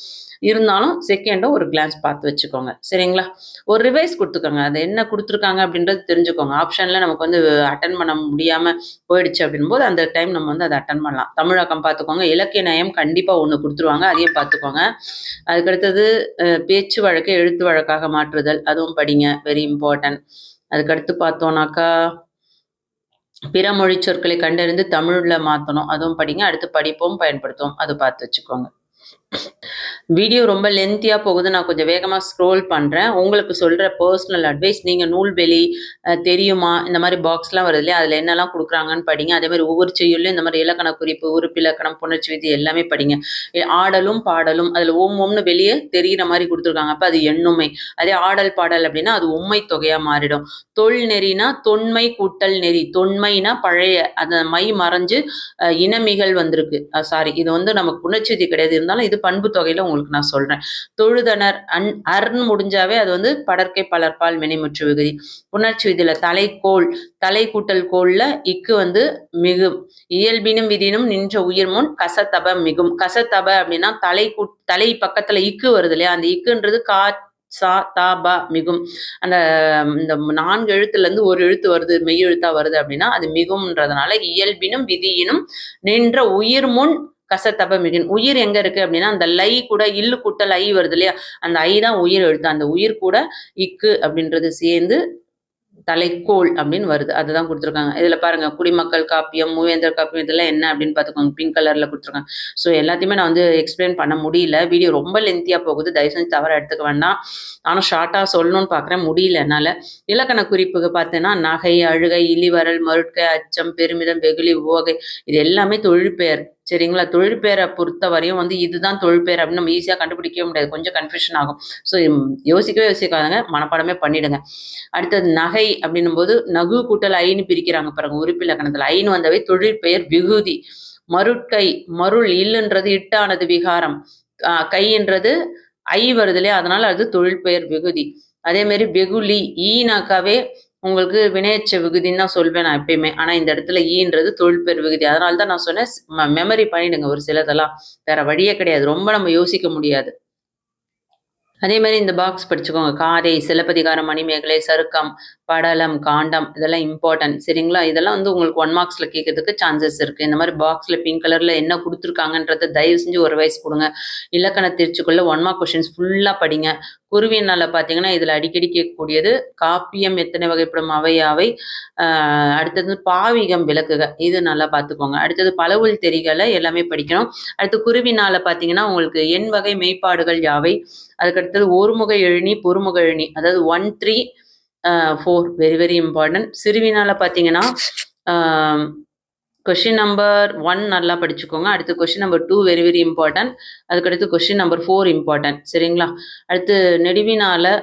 இருந்தாலும் செகண்டும் ஒரு கிளான்ஸ் பார்த்து வச்சுக்கோங்க. சரிங்களா? ஒரு ரிவைஸ் கொடுத்துக்கோங்க. அது என்ன கொடுத்துருக்காங்க அப்படின்றது தெரிஞ்சுக்கோங்க. ஆப்ஷன்ல நமக்கு வந்து அட்டன் பண்ண முடியாம போயிடுச்சு அப்படின்போது அந்த டைம் நம்ம வந்து அதை அட்டன் பண்ணலாம். தமிழாக்கம் பார்த்துக்கோங்க. இலக்கிய நயம் கண்டிப்பா 1 கொடுத்துருவாங்க, அதையும் பார்த்துக்கோங்க. அதுக்கடுத்தது பேச்சு வழக்கை எழுத்து வழக்காக மாற்றுதல், அதுவும் படிங்க, வெரி இம்பார்ட்டன்ட். அதுக்கடுத்து பார்த்தோம்னாக்கா பிற மொழி சொற்களை கண்டறிந்து தமிழ்ல மாற்றணும், அதுவும் படிங்க. அடுத்து படிப்போம் பயன்படுத்துவோம், அது பார்த்து வச்சுக்கோங்க. வீடியோ ரொம்ப லென்த்தியா போகுது, நான் கொஞ்சம் வேகமா ஸ்க்ரோல் பண்றேன். உங்களுக்கு சொல்ற பர்சனல் அட்வைஸ், நீங்க நூல்வெளி தெரியுமா இந்த மாதிரி பாக்ஸ்லாம் வருது இல்லையா, அதுல என்னெல்லாம் கொடுக்குறாங்கன்னு படிங்க. அதே மாதிரி ஒவ்வொரு செய்யுள்ளையும் இந்த மாதிரி இலக்கண குறிப்பு, உறுப்பிலக்கணம், புணர்ச்சி விதி எல்லாமே படிங்க. ஆடலும் பாடலும் அதுல ஓம்னு வெளியே தெரிகிற மாதிரி கொடுத்துருக்காங்க, அப்ப அது எண்ணுமை. அதே ஆடல் பாடல் அப்படின்னா அது உண்மை தொகையா மாறிடும். தொல் நெறினா தொன்மை கூட்டல் நெறி, தொன்மைனா பழைய, அந்த மை மறைஞ்சு இனமிகள் வந்திருக்கு. சாரி, இது வந்து நமக்கு புணர்ச்சி விதி கிடையாது, இருந்தாலும் இது பண்பு தொகையில உங்களுக்கு நான் சொல்றேன். தொழுதனர் அர்ன்னு முடிஞ்சாவே அது வந்து படர்க்கை பலர்பால் வினைமுற்று விகுதி. புணர்ச்சி விதியில தலைக்கோள், தலை கூட்டல் கோள்ல இக்கு வந்து மிகும். இயல்பினும் விதினும் நின்ற உயிர் முன் கசத்தப மிகும். கசத்தப அப்படின்னா தலை பக்கத்துல இக்கு வருது இல்லையா, அந்த இக்குன்றது கா சா தா பா மிகும். அந்த இந்த 4 எழுத்துல இருந்து ஒரு எழுத்து வருது, மெய் எழுத்தா வருது அப்படின்னா அது மிகும்ன்றதுனால இயல்பினும் விதியினும் நின்ற உயிர் முன் கசத்தப மிகின். உயிர் எங்க இருக்கு அப்படின்னா அந்த லை கூட இல்லு கூட்டல் ஐ வருது இல்லையா, அந்த ஐ தான் உயிர் எழுத்து. அந்த உயிர் கூட இக்கு அப்படின்றது சேர்ந்து தலைக்கோள் அப்படின்னு வருது. அதுதான் கொடுத்துருக்காங்க. இதுல பாருங்க, குடிமக்கள் காப்பியம், மூவேந்தர் காப்பியம், இதெல்லாம் என்ன அப்படின்னு பார்த்துக்கோங்க. பிங்க் கலர்ல கொடுத்துருக்காங்க. ஸோ எல்லாத்தையுமே நான் வந்து எக்ஸ்பிளைன் பண்ண முடியல. வீடியோ ரொம்ப லென்த்தியா போகுது, தயவு செஞ்சு தவற எடுத்துக்க வேண்டாம். நானும் ஷார்ட்டா சொல்லணும்னு பார்க்குறேன், முடியல என்னால. இலக்கண குறிப்புக்கு பார்த்தேன்னா நகை, அழுகை, இழிவரல், மருட்கை, அச்சம், பெருமிதம், வெகுளி, உவகை, இது எல்லாமே தொழிற்பெயர். சரிங்களா? தொழிற்பெயரை பொறுத்த வரையும் வந்து இதுதான் தொழிற்பெயர் அப்படின்னு நம்ம ஈஸியாக கண்டுபிடிக்கவே முடியாது, கொஞ்சம் கன்ஃபியூஷன் ஆகும். ஸோ யோசிக்காதங்க, மனப்பாடமே பண்ணிடுங்க. அடுத்தது நகை அப்படின்னும் போது நகு கூட்டல் ஐன்னு பிரிக்கிறாங்க பாருங்க உறுப்பிலக்கணத்துல. ஐன்னு வந்தவை தொழிற்பெயர் விகுதி. மருட்கை, மருள் இல்லுன்றது இட்டானது விகாரம், கைன்றது ஐ வருது இல்லையா, அதனால அது தொழிற்பெயர் விகுதி. அதே மாதிரி வெகுளி, ஈனாக்காவே உங்களுக்கு வினையச்ச விகுதின்னு தான் சொல்வேன் நான் எப்பயுமே. ஆனா இந்த இடத்துல ஈன்றது தொழிற்பெயர் விகுதி. அதனால தான் நான் சொன்னேன் மெமரி பண்ணிடுங்க ஒரு சிலதெல்லாம், வேற வழியே கிடையாது, ரொம்ப நம்ம யோசிக்க முடியாது. அதே மாதிரி இந்த பாக்ஸ் படிச்சுக்கோங்க. காதை, சிலப்பதிகாரம், மணிமேகலை, சருக்கம், படலம், காண்டம், இதெல்லாம் இம்பார்ட்டன்ட். சரிங்களா? இதெல்லாம் வந்து உங்களுக்கு 1 மார்க்ஸ்ல கேட்கறதுக்கு சான்சஸ் இருக்கு. இந்த மாதிரி பாக்ஸ்ல பிங்க் கலர்ல என்ன கொடுத்துருக்காங்கன்றத தயவு செஞ்சு ஒரு வயசு கொடுங்க. இலக்கண தேர்ச்சிக்குள்ள 1 மார்க் கொஸ்டின்ஸ் ஃபுல்லா படிங்க. குருவியனால பார்த்தீங்கன்னா இதுல அடிக்கடி கேட்கக்கூடியது காப்பியம் எத்தனை வகைப்படும் அவை யாவை, அடுத்தது பாவிகம் விளக்குக, இது நல்லா பார்த்துக்கோங்க. அடுத்தது பலவுள் தெரிகளை எல்லாமே படிக்கணும். அடுத்து குருவினால பார்த்தீங்கன்னா உங்களுக்கு எண் வகை மெய்ப்பாடுகள் யாவை, அதுக்கடுத்தது ஒருமுக எழுநி, பொறுமுக எழுநி, அதாவது 1, 3, 4 வெரி வெரி இம்பார்ட்டன்ட். சிறுவினால பார்த்தீங்கன்னா கொஷின் நம்பர் 1 நல்லா படிச்சுக்கோங்க. அடுத்து question number 2 very very important. அதுக்கடுத்து கொஷின் நம்பர் 4 இம்பார்ட்டன்ட். சரிங்களா? அடுத்து நெடுவினால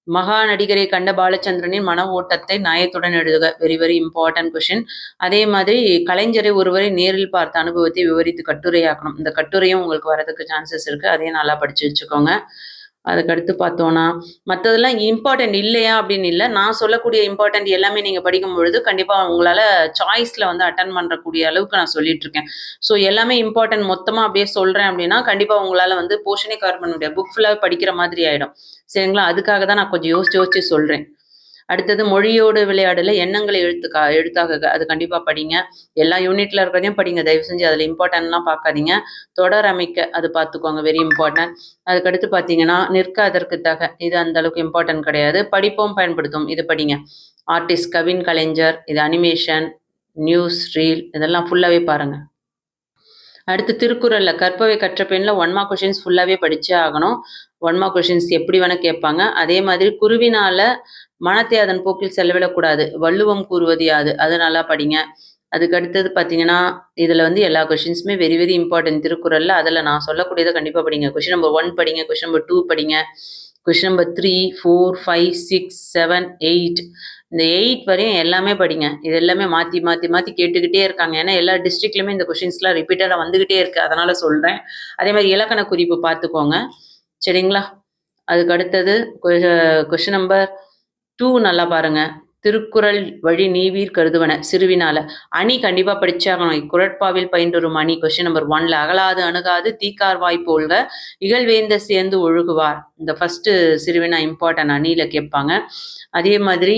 மகா நடிகரை கண்ட பாலச்சந்திரனின் மன ஓட்டத்தை நயத்துடன் எழுதுக, வெரி வெரி இம்பார்ட்டன்ட் கொஷின். அதே மாதிரி கலைஞரை ஒருவரை நேரில் பார்த்த அனுபவத்தை விவரித்து கட்டுரையாக்கணும். இந்த கட்டுரையும் உங்களுக்கு வரதுக்கு சான்சஸ் இருக்கு, அதையும் நல்லா படிச்சு வச்சுக்கோங்க. அதுக்கடுத்து பார்த்தோன்னா மற்றதெல்லாம் இம்பார்ட்டன்ட் இல்லையா அப்படின்னு இல்லை, நான் சொல்லக்கூடிய இம்பார்ட்டன்ட் எல்லாமே நீங்கள் படிக்கும் பொழுது கண்டிப்பாக உங்களால் சாய்ஸில் வந்து அட்டன் பண்ணக்கூடிய அளவுக்கு நான் சொல்லிட்டு இருக்கேன். ஸோ எல்லாமே இம்பார்ட்டன்ட் மொத்தமாக அப்படியே சொல்கிறேன் அப்படின்னா கண்டிப்பாக உங்களால் வந்து போர்ஷனே கவர் பண்ண முடியாது, புக் ஃபுல்லாக படிக்கிற மாதிரி ஆகிடும். சரிங்களா? அதுக்காக தான் நான் கொஞ்சம் யோசிச்சு சொல்கிறேன். அடுத்தது மொழியோடு விளையாடல எண்ணங்களை எழுத்தாக, அது கண்டிப்பாக படிங்க. எல்லா யூனிட்ல இருக்கிறதையும் படிங்க தயவு செஞ்சு, அதில் இம்பார்ட்டன்ட்லாம் பார்க்காதீங்க. தொடர் அமைக்க அது பார்த்துக்கோங்க, வெரி இம்பார்ட்டன்ட். அதுக்கடுத்து பார்த்தீங்கன்னா நிற்க அதற்கு தக, இது அந்த அளவுக்கு இம்பார்ட்டன்ட் கிடையாது. படிப்போம் பயன்படுத்தும், இது படிங்க. ஆர்டிஸ்ட், கவின் கலைஞர், இது அனிமேஷன், நியூஸ், ரீல், இதெல்லாம் ஃபுல்லாகவே பாருங்கள். அடுத்து திருக்குறள்ல கற்பவை கற்ற பெண்ணில் 1 மார்க் கொஷின்ஸ் ஃபுல்லாகவே படிச்சே ஆகணும். 1 மார்க் கொஷின்ஸ் எப்படி வேணால் கேட்பாங்க. அதே மாதிரி குருவினால மனத்தை அதன் போக்கில் செலவிடக்கூடாது, வள்ளுவம் கூறுவது யாது, அது நல்லா படிங்க. அதுக்கு அடுத்தது பார்த்தீங்கன்னா இதில் வந்து எல்லா கொஷின்ஸுமே வெரி வெரி இம்பார்ட்டன்ட் திருக்குறளில். அதில் நான் சொல்லக்கூடியதை கண்டிப்பாக படிங்க. கொஷின் நம்பர் 1 படிங்க, கொஷின் நம்பர் 2 படிங்க, கொஷின் நம்பர் 3, 4, 5, 6, 7, 8, இந்த 8 வரையும் எல்லாமே படிங்க. இது எல்லாமே மாற்றி மாற்றி மாற்றி கேட்டுக்கிட்டே இருக்காங்க. ஏன்னா எல்லா டிஸ்ட்ரிக்ட்லையுமே இந்த கொஷின்ஸ்லாம் ரிப்பீட்டடாக வந்துக்கிட்டே இருக்குது, அதனால் சொல்கிறேன். அதே மாதிரி இலக்கண குறிப்பு பார்த்துக்கோங்க. சரிங்களா? அதுக்கு அடுத்தது கொஷின் நம்பர் 2 நல்லா பாருங்க. திருக்குறள் வழி நீவீர் கருதுவன, சிறுவினால அணி கண்டிப்பா படிச்சாகணும். இக்குறட்பாவில் பயின்றொரும் அணி கொஸ்டின் நம்பர் 1ல அகலாது அணுகாது தீக்கார் வாய் போல்க இகழ்வேந்த சேர்ந்து ஒழுகுவார், இந்த ஃபர்ஸ்ட் சிறுவினா இம்பார்ட்டன்ட், அணியில கேட்பாங்க. அதே மாதிரி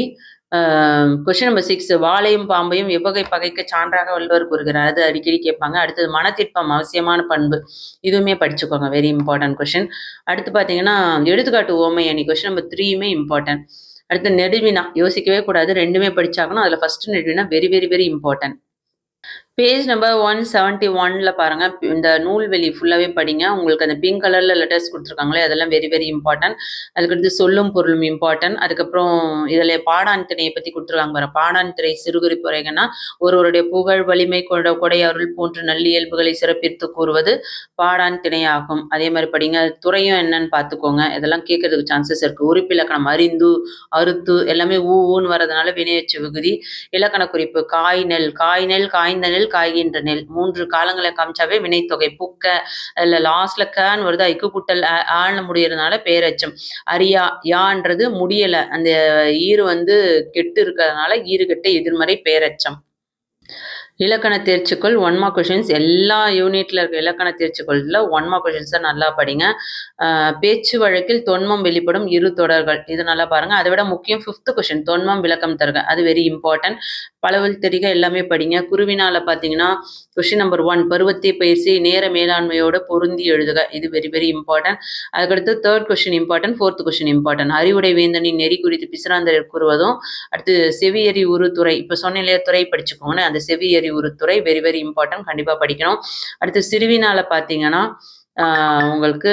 கொஸ்டின் நம்பர் 6 வாளையும் பாம்பையும் எவ்வகை பகைக்க சான்றாக வள்ளுவர் கூறுகிறார், அது அடிக்கடி கேட்பாங்க. அடுத்தது மனத்திற்பம் அவசியமான பண்பு, இதுவுமே படிச்சுக்கோங்க, வெரி இம்பார்ட்டன்ட் கொஸ்டின். அடுத்து பார்த்தீங்கன்னா எடுத்துக்காட்டு ஓமை அணி கொஸ்டின் நம்பர் 3யுமே இம்பார்ட்டன்ட். அடுத்து நெடுவினா யோசிக்கவே கூடாது, 2மே படிச்சாகணும். அதில் ஃபர்ஸ்ட் நெடுவினா very very very important. Page number 171ல பாருங்க, இந்த நூல்வெளி ஃபுல்லாகவே படிங்க. உங்களுக்கு அந்த பிங்க் கலர்ல லெட்டர்ஸ் கொடுத்துருக்காங்களே அதெல்லாம் வெரி வெரி இம்பார்ட்டன்ட். அதுக்கடுத்து சொல்லும் பொருளும் இம்பார்ட்டன்ட். அதுக்கப்புறம் இதில் பாடான் திணையை பற்றி கொடுத்துருக்காங்க பாருங்க. பாடான் திணை சிறுகுறிப்புரைகன்னா ஒருவருடைய புகழ் வலிமை கொடை அருள் போன்ற நல்லியல்புகளை சிறப்பித்து கூறுவது பாடான் திணையாகும். அதே மாதிரி படிங்க. துறையும் என்னன்னு பார்த்துக்கோங்க, இதெல்லாம் கேட்கறதுக்கு சான்சஸ் இருக்கு. உறுப்பிலக்கணம் அறிந்து, அறுத்து எல்லாமே ஊன்னு வரதுனால வினையச்சு விகுதி. இலக்கண குறிப்பு காய் நெல், காய்ந்த நெல் காய்கின்ற நெல் 3 காலங்களை காமிச்சாவே வினைத்தொகை. புக்க இல்ல லாஸ்ட்ல கன்னு வருது, இக்கு குட்டல் ஆன்னு முடியறதுனால பேரெச்சம். அரியா யான்றது முடியல, அந்த ஈறு வந்து கெட்டு இருக்கிறதுனால ஈறு கெட்ட எதிர்மறை பேரெச்சம். இலக்கண தேர்ச்சிக்குள் 1 மார்க் கொஷின்ஸ் எல்லா யூனிட்ல இருக்க இலக்கண தேர்ச்சிக்குள்ள 1 மார்க் கொஷின்ஸை நல்லா படிங்க. பேச்சு வழக்கில் தொன்மம் வெளிப்படும் இரு தொடர்கள், இது நல்லா பாருங்க. அதை விட முக்கியம் 5th கொஷின், தொன்மம் விளக்கம் தருக, அது வெரி இம்பார்ட்டன்ட். பலவல் தெரிக எல்லாமே படிங்க. குருவினால பார்த்தீங்கன்னா கொஷின் நம்பர் 1 பருவத்தை பயிற்சி நேர மேலாண்மையோட பொருந்தி எழுதுக, இது வெரி வெரி இம்பார்ட்டன்ட். அதுக்கடுத்து 3rd question important, 4th question important. அறிவுடை வேந்தனின் நெறி குறித்து பிசிராந்தர் கூறுவதும், அடுத்து செவியறி உரு துறை, இப்போ சொன்ன இல்லையா துறை படிச்சுக்கோங்கன்னு, அந்த செவியறி உருத்துறை வெரி வெரி இம்பார்ட்டன்ட், கண்டிப்பா படிக்கணும். அடுத்து சிறுவினால பார்த்தீங்கன்னா உங்களுக்கு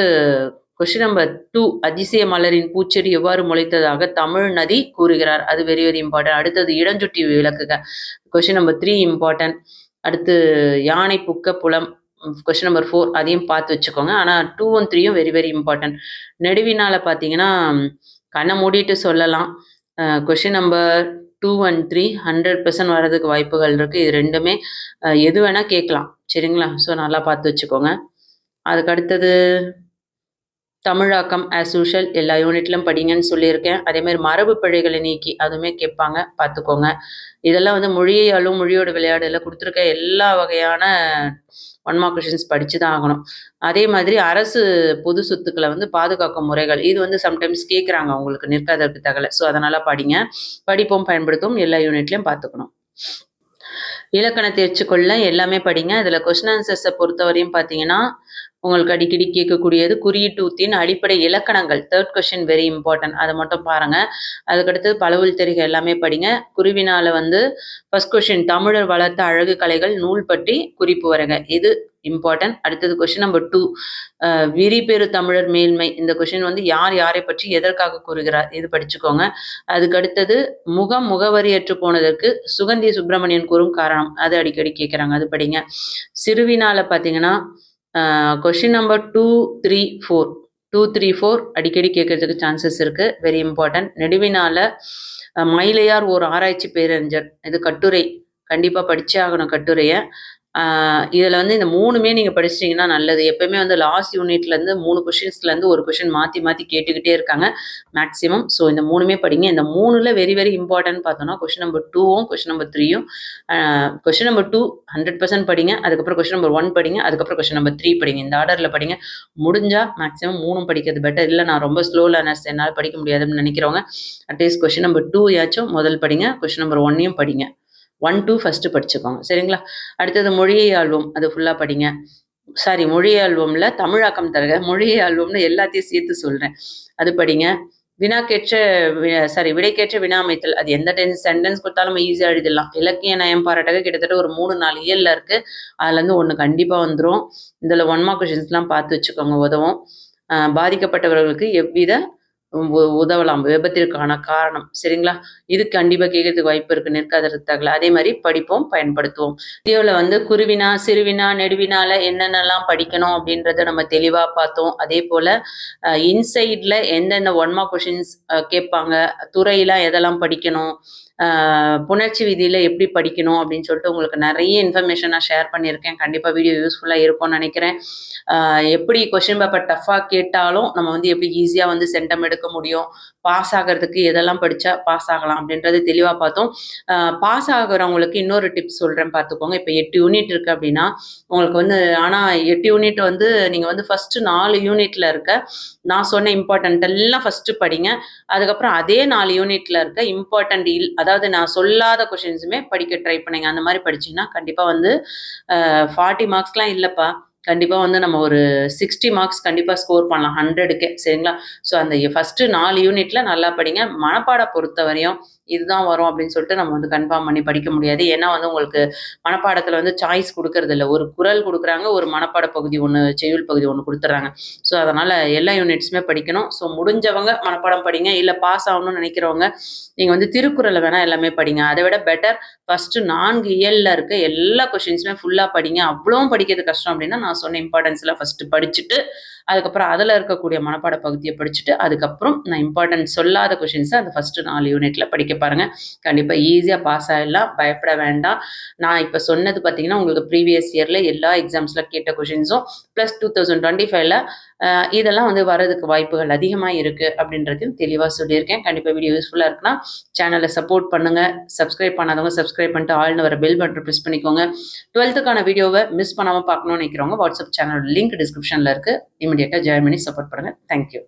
கொஸ்டின் நம்பர் 2 அதிசய மலரின் பூச்செடி எவ்வாறு முளைத்ததாக தமிழ் நதி கூறுகிறார், அது வெரி வெரி இம்பார்ட்டன்ட். அடுத்தது இடஞ்சுட்டி விளக்குக, கொஸ்டின் நம்பர் 3 இம்பார்ட்டன்ட். அடுத்து யானை புக்க புலம், கொஸ்டின் நம்பர் 4, அதையும் பார்த்து வச்சுக்கோங்க. ஆனால் 2 3 வெரி வெரி இம்பார்ட்டன்ட். நெடுவினால பார்த்தீங்கன்னா கண்ணை மூடிட்டு சொல்லலாம். கொஸ்டின் நம்பர் 2 and 3 100% வர்றதுக்கு வாய்ப்புகள் இருக்குது. இது ரெண்டுமே எது வேணால் கேட்கலாம், சரிங்களா? ஸோ நல்லா பார்த்து வச்சுக்கோங்க. அதுக்கு அடுத்தது தமிழாக்கம் ஆஸ் யூஷுவல் எல்லா யூனிட்லையும் படிங்கன்னு சொல்லியிருக்கேன். அதேமாதிரி மரபு பிழைகளை நீக்கி அதுவுமே கேட்பாங்க, பார்த்துக்கோங்க. இதெல்லாம் வந்து மொழியாலும் மொழியோட விளையாடல கொடுத்துருக்க எல்லா வகையான 1 மார்க் கொஷின்ஸ் படித்து தான் ஆகணும். அதே மாதிரி அரசு பொது சொத்துக்களை வந்து பாதுகாக்கும் முறைகள், இது வந்து சம்டைம்ஸ் கேட்குறாங்க உங்களுக்கு நிற்காதற்கு தகவலை. ஸோ அதனால் படிங்க. படிப்போம் பயன்படுத்தும் எல்லா யூனிட்லையும் பார்த்துக்கணும். இலக்கண தேர்ச்சிக்குள்ள எல்லாமே படிங்க. இதில் கொஸ்டின் ஆன்சர்ஸை பொறுத்தவரையும் பார்த்தீங்கன்னா உங்களுக்கு அடிக்கடி கேட்கக்கூடியது குறியீட்டு உத்தியின் அடிப்படை இலக்கணங்கள், 3rd கொஸ்டின் வெரி இம்பார்ட்டன்ட், அதை மட்டும் பாருங்க. அதுக்கடுத்து பலவுள் தெரிக எல்லாமே படிங்க. குருவினால வந்து 1st கொஸ்டின் தமிழர் வளர்த்த அழகு கலைகள் நூல் பற்றி குறிப்பு வருக, இது இம்பார்ட்டன்ட். அடுத்தது கொஸ்டின் நம்பர் 2 விரிபெரு தமிழர் மேன்மை, இந்த கொஸ்டின் வந்து யார் யாரை பற்றி எதற்காக கூறுகிறார், இது படிச்சுக்கோங்க. அதுக்கு அடுத்தது முகவரியற்று போனதற்கு சுகந்தி சுப்பிரமணியன் கூறும் காரணம், அது அடிக்கடி கேட்குறாங்க, அது படிங்க. சிறுவினால பார்த்தீங்கன்னா கொஷின் நம்பர் 2 3 4 அடிக்கடி கேட்கறதுக்கு சான்சஸ் இருக்குது, வெரி இம்பார்ட்டன்ட். நெடுவினால மயிலையார் ஓர் ஆராய்ச்சி பேரறிஞர், இது கட்டுரை, கண்டிப்பாக படிச்சே ஆகணும் கட்டுரையை. இதில் வந்து இந்த 3மே நீங்கள் படிச்சிட்டிங்கன்னா நல்லது. எப்போயுமே வந்து லாஸ்ட் யூனிட்லேருந்து 3 கொஷின்ஸ்லேருந்து ஒரு கொஷின் மாற்றி மாற்றி கேட்டுக்கிட்டே இருக்காங்க மேக்ஸிமம். ஸோ இந்த 3மே படிங்க. இந்த 3ல் வெரி வெரி இம்பார்ட்டன்ட் பார்த்தோன்னா கொஷின் நம்பர் 2வும் கொஷின் நம்பர் 3யும். கொஷின் நம்பர் 2 100% படிங்க. அதுக்கப்புறம் கொஷின் நம்பர் 1 படிங்க. அதுக்கப்புறம் கொஷின் நம்பர் 3 படிங்க. இந்த ஆர்டரில் படிங்க. முடிஞ்சால் மேக்ஸிமம் 3ம் படிக்கிறது பெட்டர். இல்லை நான் ரொம்ப ஸ்லோ லேர்னர்ஸ், என்னால் படிக்க முடியாதுன்னு நினைக்கிறவங்க அட்லீஸ்ட் கொஷின் நம்பர் 2 யாச்சும் முதல் படிங்க. கொஷின் நம்பர் 1யும் படிங்க. 1 2 ஃபஸ்ட்டு படிச்சுக்கோங்க, சரிங்களா? அடுத்தது மொழியை ஆல்வம், அது ஃபுல்லாக படிங்க. சாரி, மொழியை ஆல்வமில் தமிழாக்கம் தருக, மொழியை ஆல்வம்னு எல்லாத்தையும் சேர்த்து சொல்கிறேன், அது படிங்க. விடைக்கேற்ற வினா அமைத்தல், அது எந்த சென்டென்ஸ் கொடுத்தாலும் நம்ம ஈஸியாக எழுதிடலாம். இலக்கிய நயம் பாராட்டக கிட்டத்தட்ட ஒரு 3-4 இயலில் இருக்குது, அதுலேருந்து ஒன்று கண்டிப்பாக வந்துடும். இதில் 1 மார்க் கொஷின்ஸ்லாம் பார்த்து வச்சுக்கோங்க, உதவும். பாதிக்கப்பட்டவர்களுக்கு எவ்வித உதவலாம், விபத்திற்கான காரணம், சரிங்களா? இது கண்டிப்பாக கேட்கறதுக்கு வாய்ப்பு இருக்குது நிற்காதற்கு தகவல். அதே மாதிரி படிப்போம் பயன்படுத்துவோம். வீடியோவில் வந்து குருவினா சிறுவினா நெடுவினால என்னென்னலாம் படிக்கணும் அப்படின்றத நம்ம தெளிவாக பார்த்தோம். அதே போல் இன்சைடில் எந்தெந்த 1 மார்க் கொஷின்ஸ் கேட்பாங்க, துறையெல்லாம் எதெல்லாம் படிக்கணும், புணர்ச்சி விதியில் எப்படி படிக்கணும் அப்படின்னு சொல்லிட்டு உங்களுக்கு நிறைய இன்ஃபர்மேஷன் நான் ஷேர் பண்ணியிருக்கேன். கண்டிப்பாக வீடியோ யூஸ்ஃபுல்லாக இருக்கும்னு நினைக்கிறேன். எப்படி கொஷின் பேப்பர் டஃப்பாக கேட்டாலும் நம்ம வந்து எப்படி ஈஸியாக வந்து சென்டம் எடுக்க முடியும், பாஸ் ஆகிறதுக்கு எதெல்லாம் படித்தா பாஸ் ஆகலாம் அப்படின்றது தெளிவாக பார்த்தோம். பாஸ் ஆகிறவங்களுக்கு இன்னொரு டிப்ஸ் சொல்கிறேன், பார்த்துக்கோங்க. இப்போ 8 யூனிட் இருக்குது அப்படின்னா உங்களுக்கு வந்து, ஆனால் 8 யூனிட் வந்து நீங்கள் வந்து ஃபஸ்ட்டு 4 யூனிட்டில் இருக்க நான் சொன்ன இம்பார்ட்டன்ட் எல்லாம் ஃபஸ்ட்டு படிங்க. அதுக்கப்புறம் அதே 4 யூனிட்டில் இருக்க இம்பார்ட்டன்ட் அதாவது நான் சொல்லாத கொஷின்ஸுமே படிக்க ட்ரை பண்ணுங்க. அந்த மாதிரி படிச்சிங்கன்னா கண்டிப்பாக வந்து 40 மார்க்ஸ்லாம் இல்லைப்பா, கண்டிப்பாக வந்து நம்ம ஒரு 60 மார்க்ஸ் கண்டிப்பாக ஸ்கோர் பண்ணலாம் 100க்கு, சரிங்களா? ஸோ அந்த ஃபஸ்ட்டு 4 யூனிட்டில் நல்லா படிங்க. மனப்பாடம் பொறுத்த வரையும் இதுதான் வரும் அப்படின்னு சொல்லிட்டு நம்ம வந்து கன்ஃபார்ம் பண்ணி படிக்க முடியாது. ஏன்னா வந்து உங்களுக்கு மனப்பாடத்தில் வந்து சாய்ஸ் கொடுக்கறது இல்லை, ஒரு குறள் கொடுக்குறாங்க, ஒரு மனப்பாட பகுதி ஒன்று, செய்யுள் பகுதி ஒன்று கொடுத்துட்றாங்க. ஸோ அதனால் எல்லா யூனிட்ஸுமே படிக்கணும். ஸோ முடிஞ்சவங்க மனப்பாடம் படிங்க. இல்லை பாஸ் ஆகணும்னு நினைக்கிறவங்க நீங்கள் வந்து திருக்குறளை வேணால் எல்லாமே படிங்க. அதை விட பெட்டர் ஃபஸ்ட்டு 4 இயலில் இருக்க எல்லா கொஷின்ஸுமே ஃபுல்லாக படிங்க. அவ்வளோவும் படிக்கிறது கஷ்டம் அப்படின்னா நான் சொன்ன இம்பார்ட்டன்ஸ்லாம் ஃபஸ்ட்டு படிச்சுட்டு அதுக்கப்புறம் அதில் இருக்கக்கூடிய மனப்பாட பகுதியை படிச்சுட்டு அதுக்கப்புறம் நான் இம்பார்ட்டன்ட் சொல்லாத கொஷின்ஸை அந்த ஃபஸ்ட்டு 4 யூனிட்டில் படிக்க பாருங்கள். கண்டிப்பாக ஈஸியாக பாஸ் ஆகிடலாம், பயப்பட வேண்டாம். நான் இப்போ சொன்னது பார்த்தீங்கன்னா உங்களுக்கு ப்ரீவியஸ் இயரில் எல்லா எக்ஸாம்ஸில் கேட்ட கொஷின்ஸும் ப்ளஸ் 2025ல் இதெல்லாம் வந்து வரதுக்கு வாய்ப்புகள் அதிகமாக இருக்குது அப்படின்றதையும் தெளிவாக சொல்லியிருக்கேன். கண்டிப்பாக வீடியோ யூஸ்ஃபுல்லாக இருக்குன்னா சேனலை சப்போர்ட் பண்ணுங்கள். சப்ஸ்கிரைப் பண்ணாதவங்க சப்ஸ்கிரைப் பண்ணிட்டு ஆல்னு வர பெல் பட்டன் ப்ரெஸ் பண்ணிக்கோங்க. 12க்கான வீடியோவை மிஸ் பண்ணாமல் பார்க்கணும்னு நினைக்கிறவங்க வாட்ஸ்அப் சேனல் லிங்க் டிஸ்கிரிப்ஷனில் இருக்குது. இமீடியட்டாக ஜாயின் பண்ணி சப்போர்ட் பண்ணுங்கள். தேங்க்யூ.